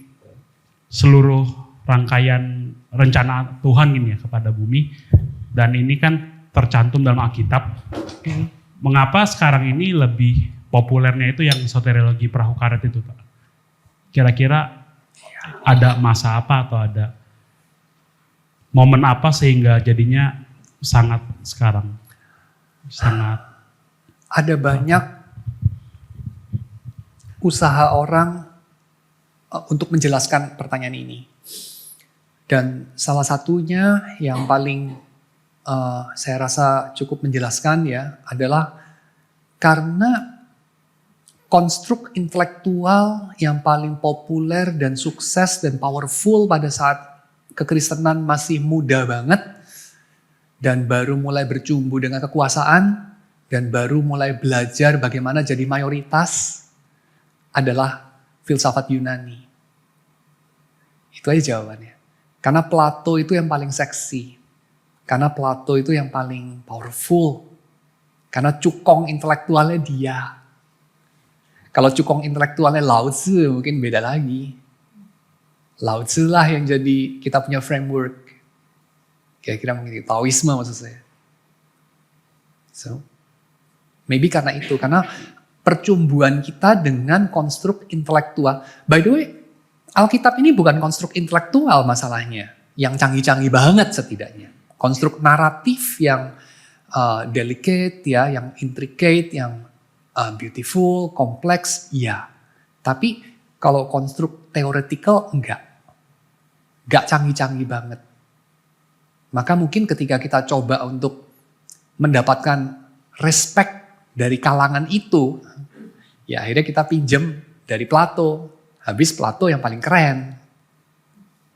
seluruh rangkaian rencana Tuhan gini ya kepada bumi. Dan ini kan tercantum dalam Alkitab. Mengapa sekarang ini lebih populernya itu yang soteriologi perahu karet itu, Pak? Kira-kira ada masa apa atau ada momen apa sehingga jadinya sangat sekarang? Sangat. Ada banyak usaha orang untuk menjelaskan pertanyaan ini. Dan salah satunya yang paling saya rasa cukup menjelaskan ya adalah karena konstruk intelektual yang paling populer dan sukses dan powerful pada saat kekristenan masih muda banget dan baru mulai bercumbu dengan kekuasaan dan baru mulai belajar bagaimana jadi mayoritas adalah filsafat Yunani. Itu aja jawabannya. Karena Plato itu yang paling seksi. Karena Plato itu yang paling powerful. Karena cukong intelektualnya dia. Kalau cukong intelektualnya Lao Tzu mungkin beda lagi. Lao Tzu lah yang jadi kita punya framework. Kira-kira mungkin Taoisme maksud saya. So, maybe karena itu. Karena percumbuan kita dengan konstruk intelektual. By the way, Alkitab ini bukan konstruk intelektual masalahnya. Yang canggih-canggih banget setidaknya. Konstruk naratif yang delicate, ya, yang intricate, yang beautiful, kompleks, ya. Tapi kalau konstruk theoretical, enggak. Enggak canggih-canggih banget. Maka mungkin ketika kita coba untuk mendapatkan respect dari kalangan itu, ya akhirnya kita pinjem dari Plato. Habis Plato yang paling keren.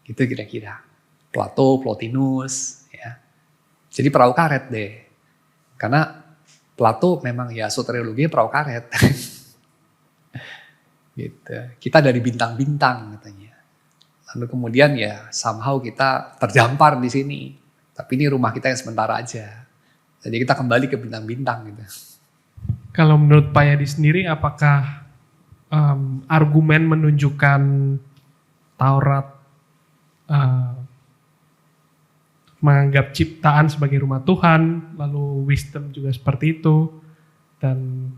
Gitu kira-kira. Plato, Plotinus, ya. Jadi perahu karet deh. Karena Plato memang ya soteriologinya perahu karet. Gitu. Kita dari bintang-bintang katanya. Lalu kemudian ya somehow kita terdampar di sini. Tapi ini rumah kita yang sementara aja. Jadi kita kembali ke bintang-bintang gitu. Kalau menurut Pak Yadi sendiri, apakah argumen menunjukkan Taurat menganggap ciptaan sebagai rumah Tuhan, lalu wisdom juga seperti itu, dan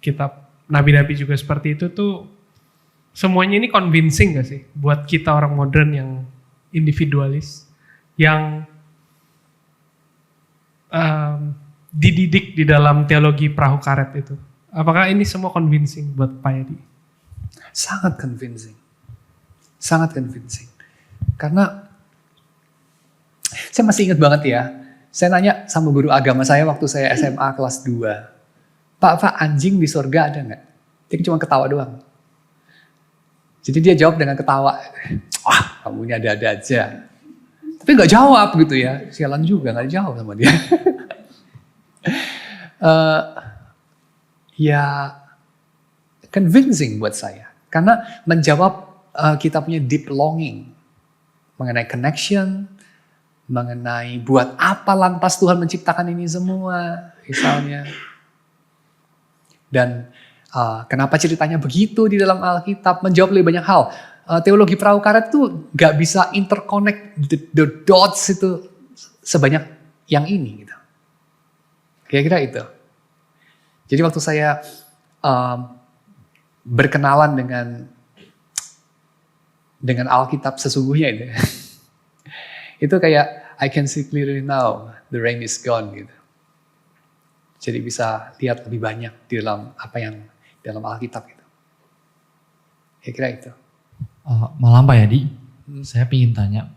kitab nabi-nabi juga seperti itu tuh, semuanya ini convincing gak sih buat kita orang modern yang individualis, yang dididik di dalam teologi perahu karet itu? Apakah ini semua convincing buat Pak Yadi? Sangat convincing. Sangat convincing. Karena saya masih ingat banget ya, saya nanya sama guru agama saya waktu saya SMA kelas 2. Pak, anjing di surga ada nggak? Dia cuma ketawa doang. Jadi dia jawab dengan ketawa. Wah, kamu ini ada-ada aja. Tapi nggak jawab gitu ya. Sialan juga nggak jawab sama dia. Ya convincing buat saya. Karena menjawab kita punya deep longing. Mengenai connection. Mengenai buat apa lantas Tuhan menciptakan ini semua. Misalnya. Dan kenapa ceritanya begitu di dalam Alkitab. Menjawab lebih banyak hal. Teologi perahu karet tuh gak bisa interconnect the dots itu sebanyak yang ini. Gitu. Kira-kira itu. Jadi waktu saya berkenalan dengan Alkitab sesungguhnya itu kayak I can see clearly now the rain is gone gitu. Jadi bisa lihat lebih banyak di dalam apa yang dalam Alkitab gitu. Kira-kira itu. Malam Pak Yadi, saya ingin tanya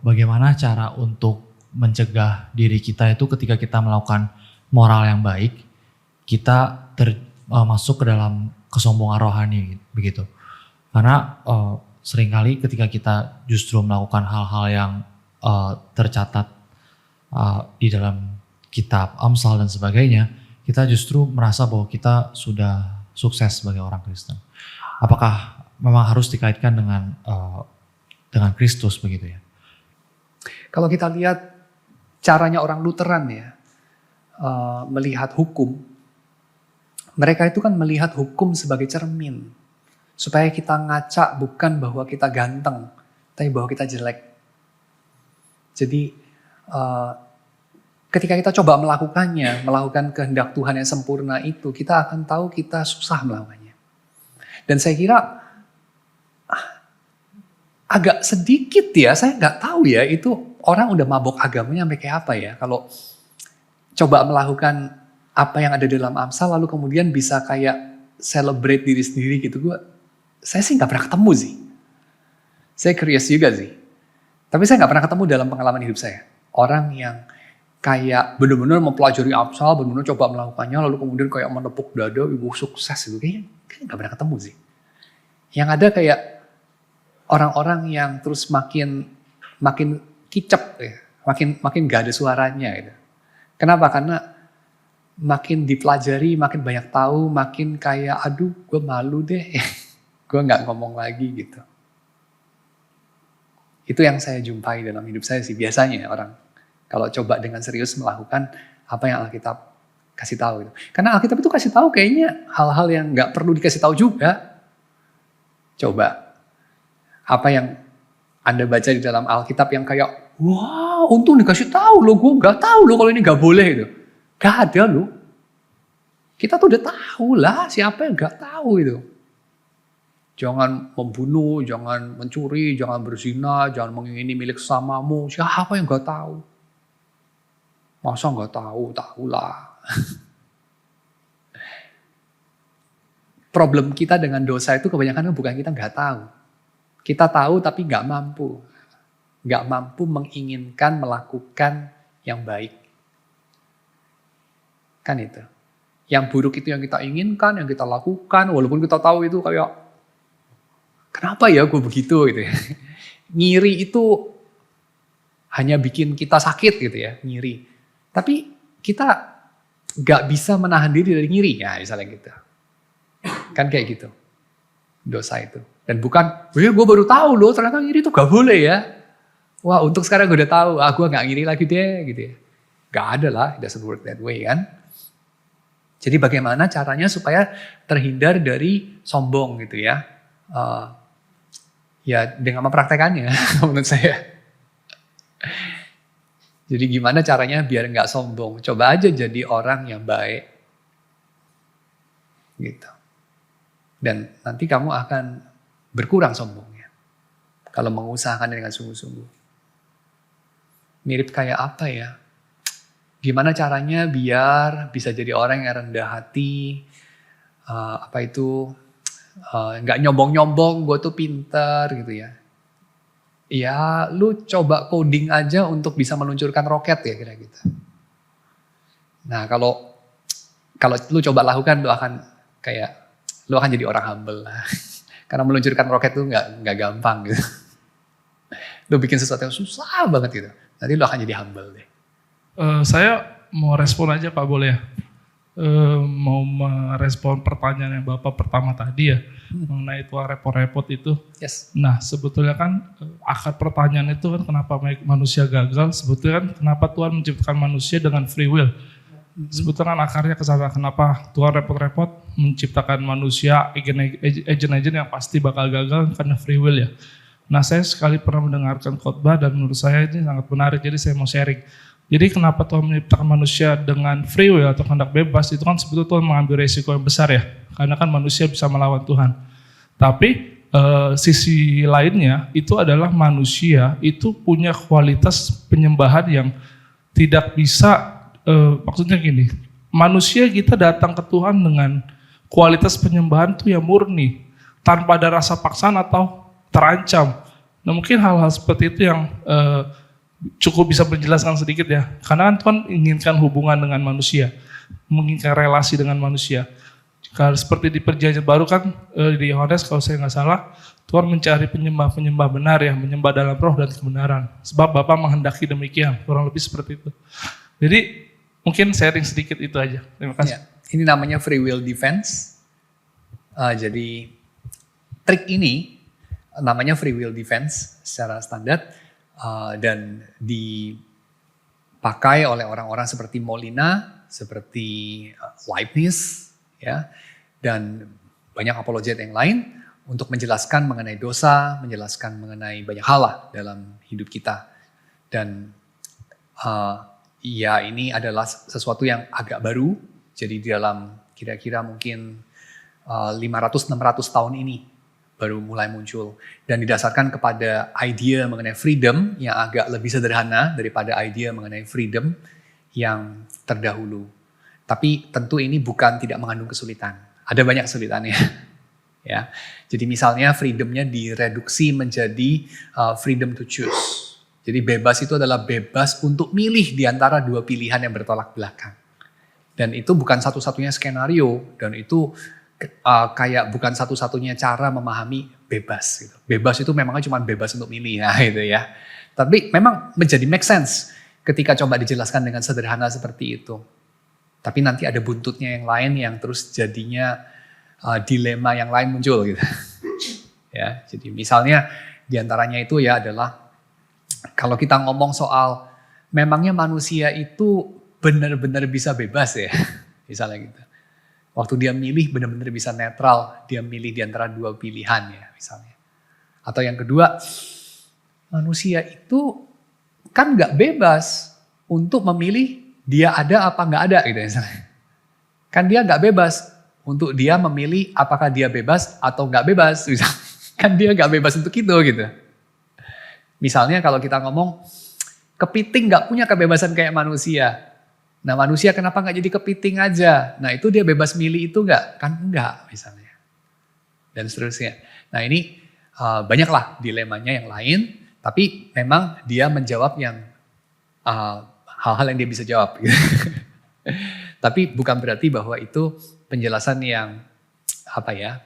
bagaimana cara untuk mencegah diri kita itu ketika kita melakukan moral yang baik, kita masuk ke dalam kesombongan rohani begitu. Karena seringkali ketika kita justru melakukan hal-hal yang tercatat di dalam kitab Amsal dan sebagainya, kita justru merasa bahwa kita sudah sukses sebagai orang Kristen. Apakah memang harus dikaitkan dengan Kristus begitu ya? Kalau kita lihat caranya orang Lutheran ya, melihat hukum, mereka itu kan melihat hukum sebagai cermin. Supaya kita ngaca bukan bahwa kita ganteng, tapi bahwa kita jelek. Jadi ketika kita coba melakukannya, melakukan kehendak Tuhan yang sempurna itu, kita akan tahu kita susah melakukannya. Dan saya kira agak sedikit ya, saya nggak tahu ya itu orang udah mabok agamanya sampai kayak apa ya. Kalau coba melakukan apa yang ada dalam Amsal lalu kemudian bisa kayak celebrate diri sendiri gitu, saya sih nggak pernah ketemu sih. Saya curious juga sih. Tapi saya nggak pernah ketemu dalam pengalaman hidup saya. Orang yang kayak benar-benar mempelajari Amsal, benar-benar coba melakukannya, lalu kemudian kayak menepuk dada, ibu sukses itu. Kayaknya nggak pernah ketemu sih. Yang ada kayak orang-orang yang terus makin kicep, ya. makin gak ada suaranya. Gitu. Kenapa? Karena makin dipelajari, makin banyak tahu, makin kayak aduh gue malu deh, gue nggak ngomong lagi gitu. Itu yang saya jumpai dalam hidup saya sih biasanya orang kalau coba dengan serius melakukan apa yang Alkitab kasih tahu gitu. Karena Alkitab itu kasih tahu kayaknya hal-hal yang nggak perlu dikasih tahu juga. Coba apa yang Anda baca di dalam Alkitab yang kayak wah untung dikasih tahu loh, gue nggak tahu loh kalau ini nggak boleh gitu. Gak ada loh. Kita tuh udah tahu lah siapa yang gak tahu itu. Jangan membunuh, jangan mencuri, jangan berzina, jangan mengingini milik sesamamu. Siapa yang gak tahu? Masa gak tahu? Tahulah. Problem kita dengan dosa itu kebanyakan bukan kita gak tahu. Kita tahu tapi gak mampu. Gak mampu menginginkan melakukan yang baik. Kan itu. Yang buruk itu yang kita inginkan, yang kita lakukan, walaupun kita tahu itu kayak, kenapa ya gue begitu gitu ya. Ngiri itu hanya bikin kita sakit gitu ya, ngiri. Tapi kita gak bisa menahan diri dari ngiri, ya misalnya gitu. Kan kayak gitu, dosa itu. Dan bukan, gue baru tahu loh ternyata ngiri itu gak boleh ya. Wah untuk sekarang gue udah tahu, gue gak ngiri lagi deh gitu ya. Gak ada lah, it doesn't work that way kan. Jadi bagaimana caranya supaya terhindar dari sombong gitu ya. Ya dengan mempraktekannya menurut saya. Jadi gimana caranya biar nggak sombong. Coba aja jadi orang yang baik. Gitu. Dan nanti kamu akan berkurang sombongnya. Kalau mengusahakan dengan sungguh-sungguh. Mirip kayak apa ya? Gimana caranya biar bisa jadi orang yang rendah hati, nggak nyombong-nyombong, gue tuh pinter gitu ya. Ya lu coba coding aja untuk bisa meluncurkan roket ya kira gitu. Nah kalau lu coba lakukan lu akan jadi orang humble lah. Karena meluncurkan roket tuh nggak gampang gitu. Lu bikin sesuatu yang susah banget gitu. Nanti lu akan jadi humble deh. Saya mau respon aja Pak, boleh ya? Mau merespon pertanyaan yang Bapak pertama tadi ya, mengenai itu repot-repot itu. Yes. Nah sebetulnya kan akar pertanyaan itu kan kenapa manusia gagal, sebetulnya kan kenapa Tuhan menciptakan manusia dengan free will. Sebetulnya kan akarnya ke sana, kenapa Tuhan repot-repot menciptakan manusia agent-agent yang pasti bakal gagal karena free will ya. Nah saya sekali pernah mendengarkan khotbah dan menurut saya ini sangat menarik, jadi saya mau sharing. Jadi kenapa Tuhan menciptakan manusia dengan free will atau kehendak bebas, itu kan sebetulnya Tuhan mengambil resiko yang besar ya. Karena kan manusia bisa melawan Tuhan. Tapi sisi lainnya itu adalah manusia itu punya kualitas penyembahan yang tidak bisa, maksudnya gini, manusia kita datang ke Tuhan dengan kualitas penyembahan itu yang murni, tanpa ada rasa paksaan atau terancam. Nah mungkin hal-hal seperti itu yang cukup bisa menjelaskan sedikit ya. Karena kan Tuhan inginkan hubungan dengan manusia, menginginkan relasi dengan manusia. Kalau seperti di Perjanjian Baru kan di Yohanes kalau saya nggak salah, Tuhan mencari penyembah-penyembah benar yang menyembah dalam roh dan kebenaran. Sebab Bapa menghendaki demikian, kurang lebih seperti itu. Jadi mungkin sharing sedikit itu aja. Terima kasih. Ya, ini namanya free will defense. Jadi trik ini namanya free will defense secara standar. Dan dipakai oleh orang-orang seperti Molina, seperti Leibniz, ya, dan banyak apologet yang lain untuk menjelaskan mengenai dosa, menjelaskan mengenai banyak hal lah dalam hidup kita. Dan ya ini adalah sesuatu yang agak baru. Jadi di dalam kira-kira mungkin 500-600 tahun ini baru mulai muncul. Dan didasarkan kepada idea mengenai freedom yang agak lebih sederhana daripada idea mengenai freedom yang terdahulu. Tapi tentu ini bukan tidak mengandung kesulitan. Ada banyak kesulitannya. Ya. Jadi misalnya freedomnya direduksi menjadi freedom to choose. Jadi bebas itu adalah bebas untuk milih di antara dua pilihan yang bertolak belakang. Dan itu bukan satu-satunya skenario, dan itu kayak bukan satu-satunya cara memahami bebas. Gitu. Bebas itu memangnya cuma bebas untuk milih, nah itu ya. Tapi memang menjadi make sense ketika coba dijelaskan dengan sederhana seperti itu. Tapi nanti ada buntutnya yang lain yang terus jadinya dilema yang lain muncul gitu. Ya, jadi misalnya diantaranya itu ya adalah kalau kita ngomong soal memangnya manusia itu benar-benar bisa bebas ya, misalnya gitu. Waktu dia milih benar-benar bisa netral, dia milih di antara dua pilihan ya misalnya. Atau yang kedua, manusia itu kan nggak bebas untuk memilih dia ada apa nggak ada gitu misalnya. Kan dia nggak bebas untuk dia memilih apakah dia bebas atau nggak bebas. Misalnya. Kan dia nggak bebas untuk itu gitu. Misalnya kalau kita ngomong kepiting nggak punya kebebasan kayak manusia. Nah manusia kenapa nggak jadi kepiting aja? Nah itu dia bebas milih itu nggak? Kan enggak misalnya. Dan seterusnya. Nah ini banyaklah dilemanya yang lain. Tapi memang dia menjawab yang hal-hal yang dia bisa jawab. Gitu. Tapi bukan berarti bahwa itu penjelasan yang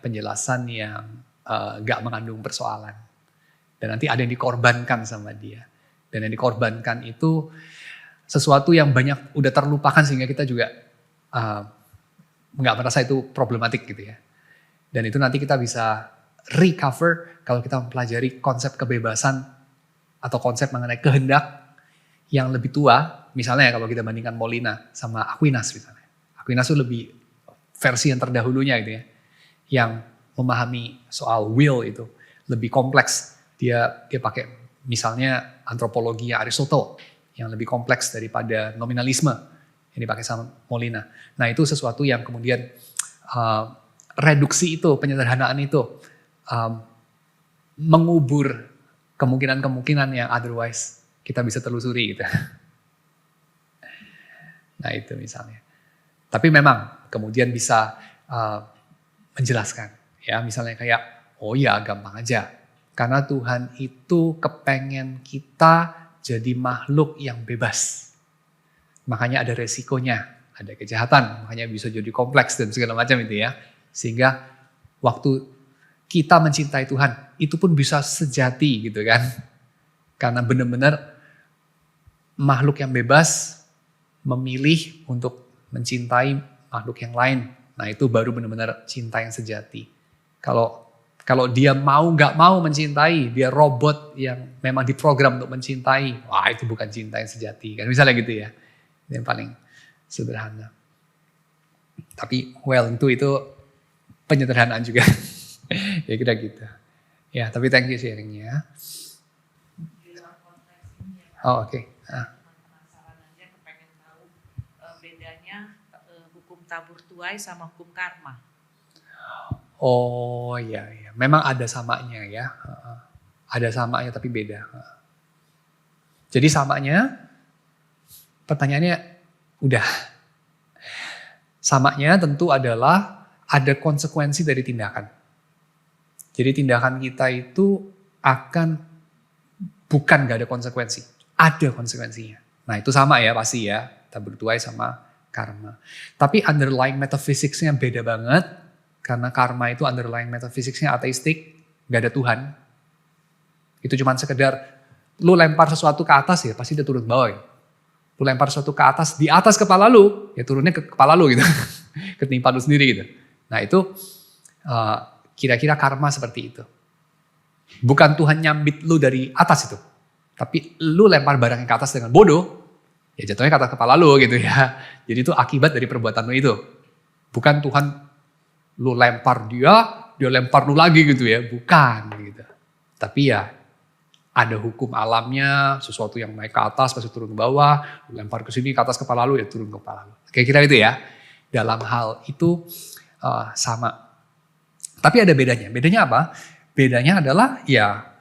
penjelasan yang nggak mengandung persoalan. Dan nanti ada yang dikorbankan sama dia. Dan yang dikorbankan itu sesuatu yang banyak udah terlupakan sehingga kita juga nggak merasa itu problematik gitu ya. Dan itu nanti kita bisa recover kalau kita mempelajari konsep kebebasan atau konsep mengenai kehendak yang lebih tua. Misalnya kalau kita bandingkan Molina sama Aquinas misalnya. Aquinas itu lebih versi yang terdahulunya gitu ya. Yang memahami soal will itu lebih kompleks. Dia pakai misalnya antropologi Aristotle yang lebih kompleks daripada nominalisme yang dipakai sama Molina. Nah itu sesuatu yang kemudian reduksi itu, penyederhanaan itu mengubur kemungkinan-kemungkinan yang otherwise kita bisa telusuri gitu. Nah itu misalnya. Tapi memang kemudian bisa menjelaskan ya misalnya kayak oh ya gampang aja. Karena Tuhan itu kepengen kita jadi makhluk yang bebas. Makanya ada resikonya, ada kejahatan, makanya bisa jadi kompleks dan segala macam itu ya. Sehingga waktu kita mencintai Tuhan, itu pun bisa sejati gitu kan. Karena benar-benar makhluk yang bebas memilih untuk mencintai makhluk yang lain. Nah itu baru benar-benar cinta yang sejati. Kalau dia mau nggak mau mencintai, dia robot yang memang diprogram untuk mencintai, wah itu bukan cinta yang sejati kan misalnya gitu ya. Yang paling sederhana. Tapi itu penyederhanaan juga. Ya kira gitu. Ya tapi thank you sharingnya. Oh oke. Penasaran aja, kepengen tahu bedanya hukum tabur tuai sama hukum karma. Oh iya, memang ada samanya ya. Ada samanya tapi beda. Jadi samanya, pertanyaannya udah. Samanya tentu adalah ada konsekuensi dari tindakan. Jadi tindakan kita itu akan bukan gak ada konsekuensi. Ada konsekuensinya. Nah itu sama ya pasti ya. Tabur tuai sama karma. Tapi underlying metaphysics-nya beda banget. Karena karma itu underlying metaphysics-nya ateistik, gak ada Tuhan. Itu cuma sekedar, lu lempar sesuatu ke atas ya pasti dia turun ke bawah ya. Lu lempar sesuatu ke atas, di atas kepala lu, ya turunnya ke kepala lu gitu. Ketimpa lu sendiri gitu. Nah itu kira-kira karma seperti itu. Bukan Tuhan nyambit lu dari atas itu. Tapi lu lempar barangnya ke atas dengan bodoh, ya jatuhnya ke atas kepala lu gitu ya. Jadi itu akibat dari perbuatan lu itu. Bukan Tuhan lu lempar dia lempar lu lagi gitu ya, bukan gitu. Tapi ya Ada hukum alamnya, sesuatu yang naik ke atas pasti turun ke bawah, lempar ke sini ke atas kepala lu ya turun ke kepala lu. Kayak kira itu ya. Dalam hal itu sama. Tapi ada bedanya. Bedanya apa? Bedanya adalah ya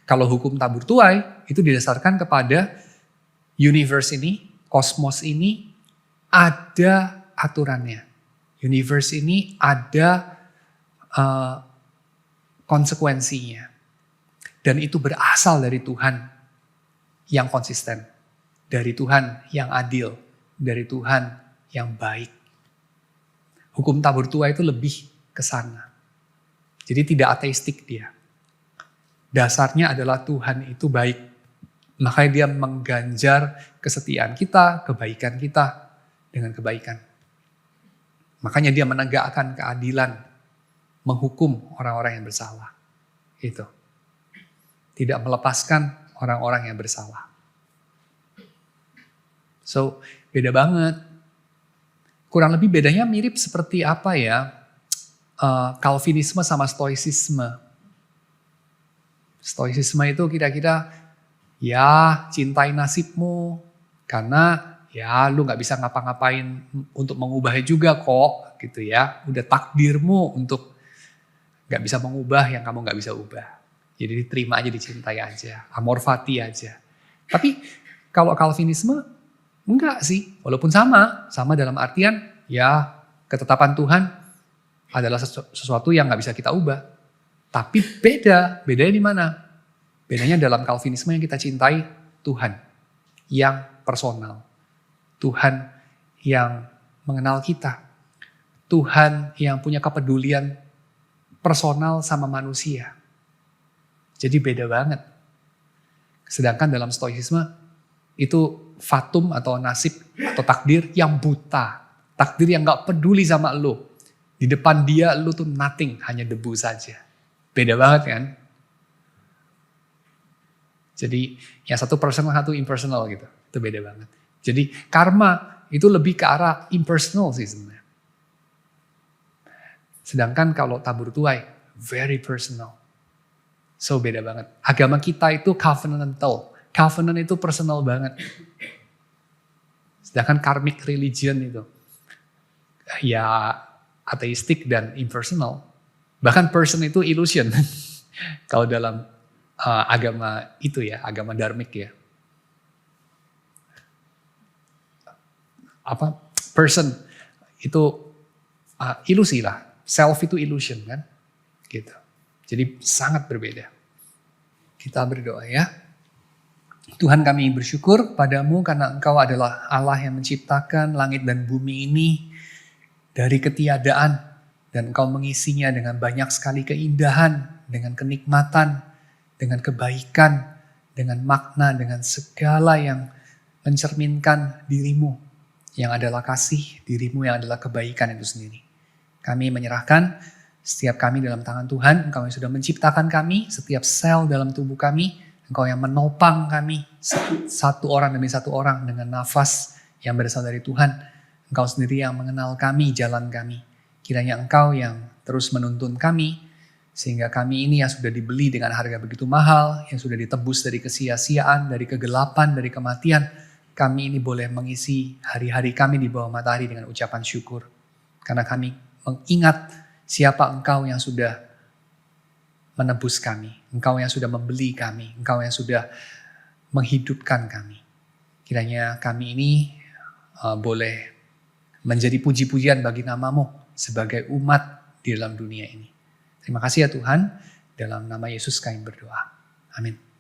kalau hukum tabur tuai itu didasarkan kepada universe ini, kosmos ini ada aturannya. Universe ini ada konsekuensinya. Dan itu berasal dari Tuhan yang konsisten. Dari Tuhan yang adil. Dari Tuhan yang baik. Hukum tabur tuai itu lebih ke sana. Jadi tidak ateistik dia. Dasarnya adalah Tuhan itu baik. Makanya dia mengganjar kesetiaan kita, kebaikan kita dengan kebaikan. Makanya dia menegakkan keadilan. Menghukum orang-orang yang bersalah. Itu. Tidak melepaskan orang-orang yang bersalah. So, beda banget. Kurang lebih bedanya mirip seperti apa ya? Calvinisme sama Stoicisme. Stoicisme itu kira-kira ya cintai nasibmu. Karena ya lu gak bisa ngapa-ngapain untuk mengubahnya juga kok. Gitu ya. Udah takdirmu untuk gak bisa mengubah yang kamu gak bisa ubah. Jadi diterima aja, dicintai aja. Amor fati aja. Tapi kalau Calvinisme enggak sih. Walaupun sama dalam artian ya ketetapan Tuhan adalah sesuatu yang gak bisa kita ubah. Tapi bedanya di mana? Bedanya dalam Calvinisme yang kita cintai Tuhan yang personal. Tuhan yang mengenal kita. Tuhan yang punya kepedulian personal sama manusia. Jadi beda banget. Sedangkan dalam Stoicisme itu fatum atau nasib atau takdir yang buta. Takdir yang gak peduli sama lu. Di depan dia lu tuh nothing, hanya debu saja. Beda banget kan? Jadi yang satu personal, satu impersonal gitu. Itu beda banget. Jadi karma itu lebih ke arah impersonal sih sebenarnya. Sedangkan kalau tabur tuai, very personal. So beda banget. Agama kita itu covenantal. Covenant itu personal banget. Sedangkan karmic religion itu ya ateistik dan impersonal. Bahkan person itu illusion. Kalau dalam agama itu ya, agama dharmik ya. Person itu ilusi lah. Self itu illusion kan. Gitu. Jadi sangat berbeda. Kita berdoa ya. Tuhan kami bersyukur padamu karena Engkau adalah Allah yang menciptakan langit dan bumi ini dari ketiadaan. Dan Engkau mengisinya dengan banyak sekali keindahan, dengan kenikmatan, dengan kebaikan, dengan makna, dengan segala yang mencerminkan dirimu. Yang adalah kasih, dirimu yang adalah kebaikan itu sendiri. Kami menyerahkan setiap kami dalam tangan Tuhan, Engkau yang sudah menciptakan kami, setiap sel dalam tubuh kami, Engkau yang menopang kami, satu orang demi satu orang dengan nafas yang berasal dari Tuhan. Engkau sendiri yang mengenal kami, jalan kami. Kiranya Engkau yang terus menuntun kami, sehingga kami ini yang sudah dibeli dengan harga begitu mahal, yang sudah ditebus dari kesia-siaan, dari kegelapan, dari kematian, kami ini boleh mengisi hari-hari kami di bawah matahari dengan ucapan syukur. Karena kami mengingat siapa Engkau yang sudah menebus kami. Engkau yang sudah membeli kami. Engkau yang sudah menghidupkan kami. Kiranya kami ini boleh menjadi puji-pujian bagi nama-Mu sebagai umat di dalam dunia ini. Terima kasih ya Tuhan. Dalam nama Yesus kami berdoa. Amin.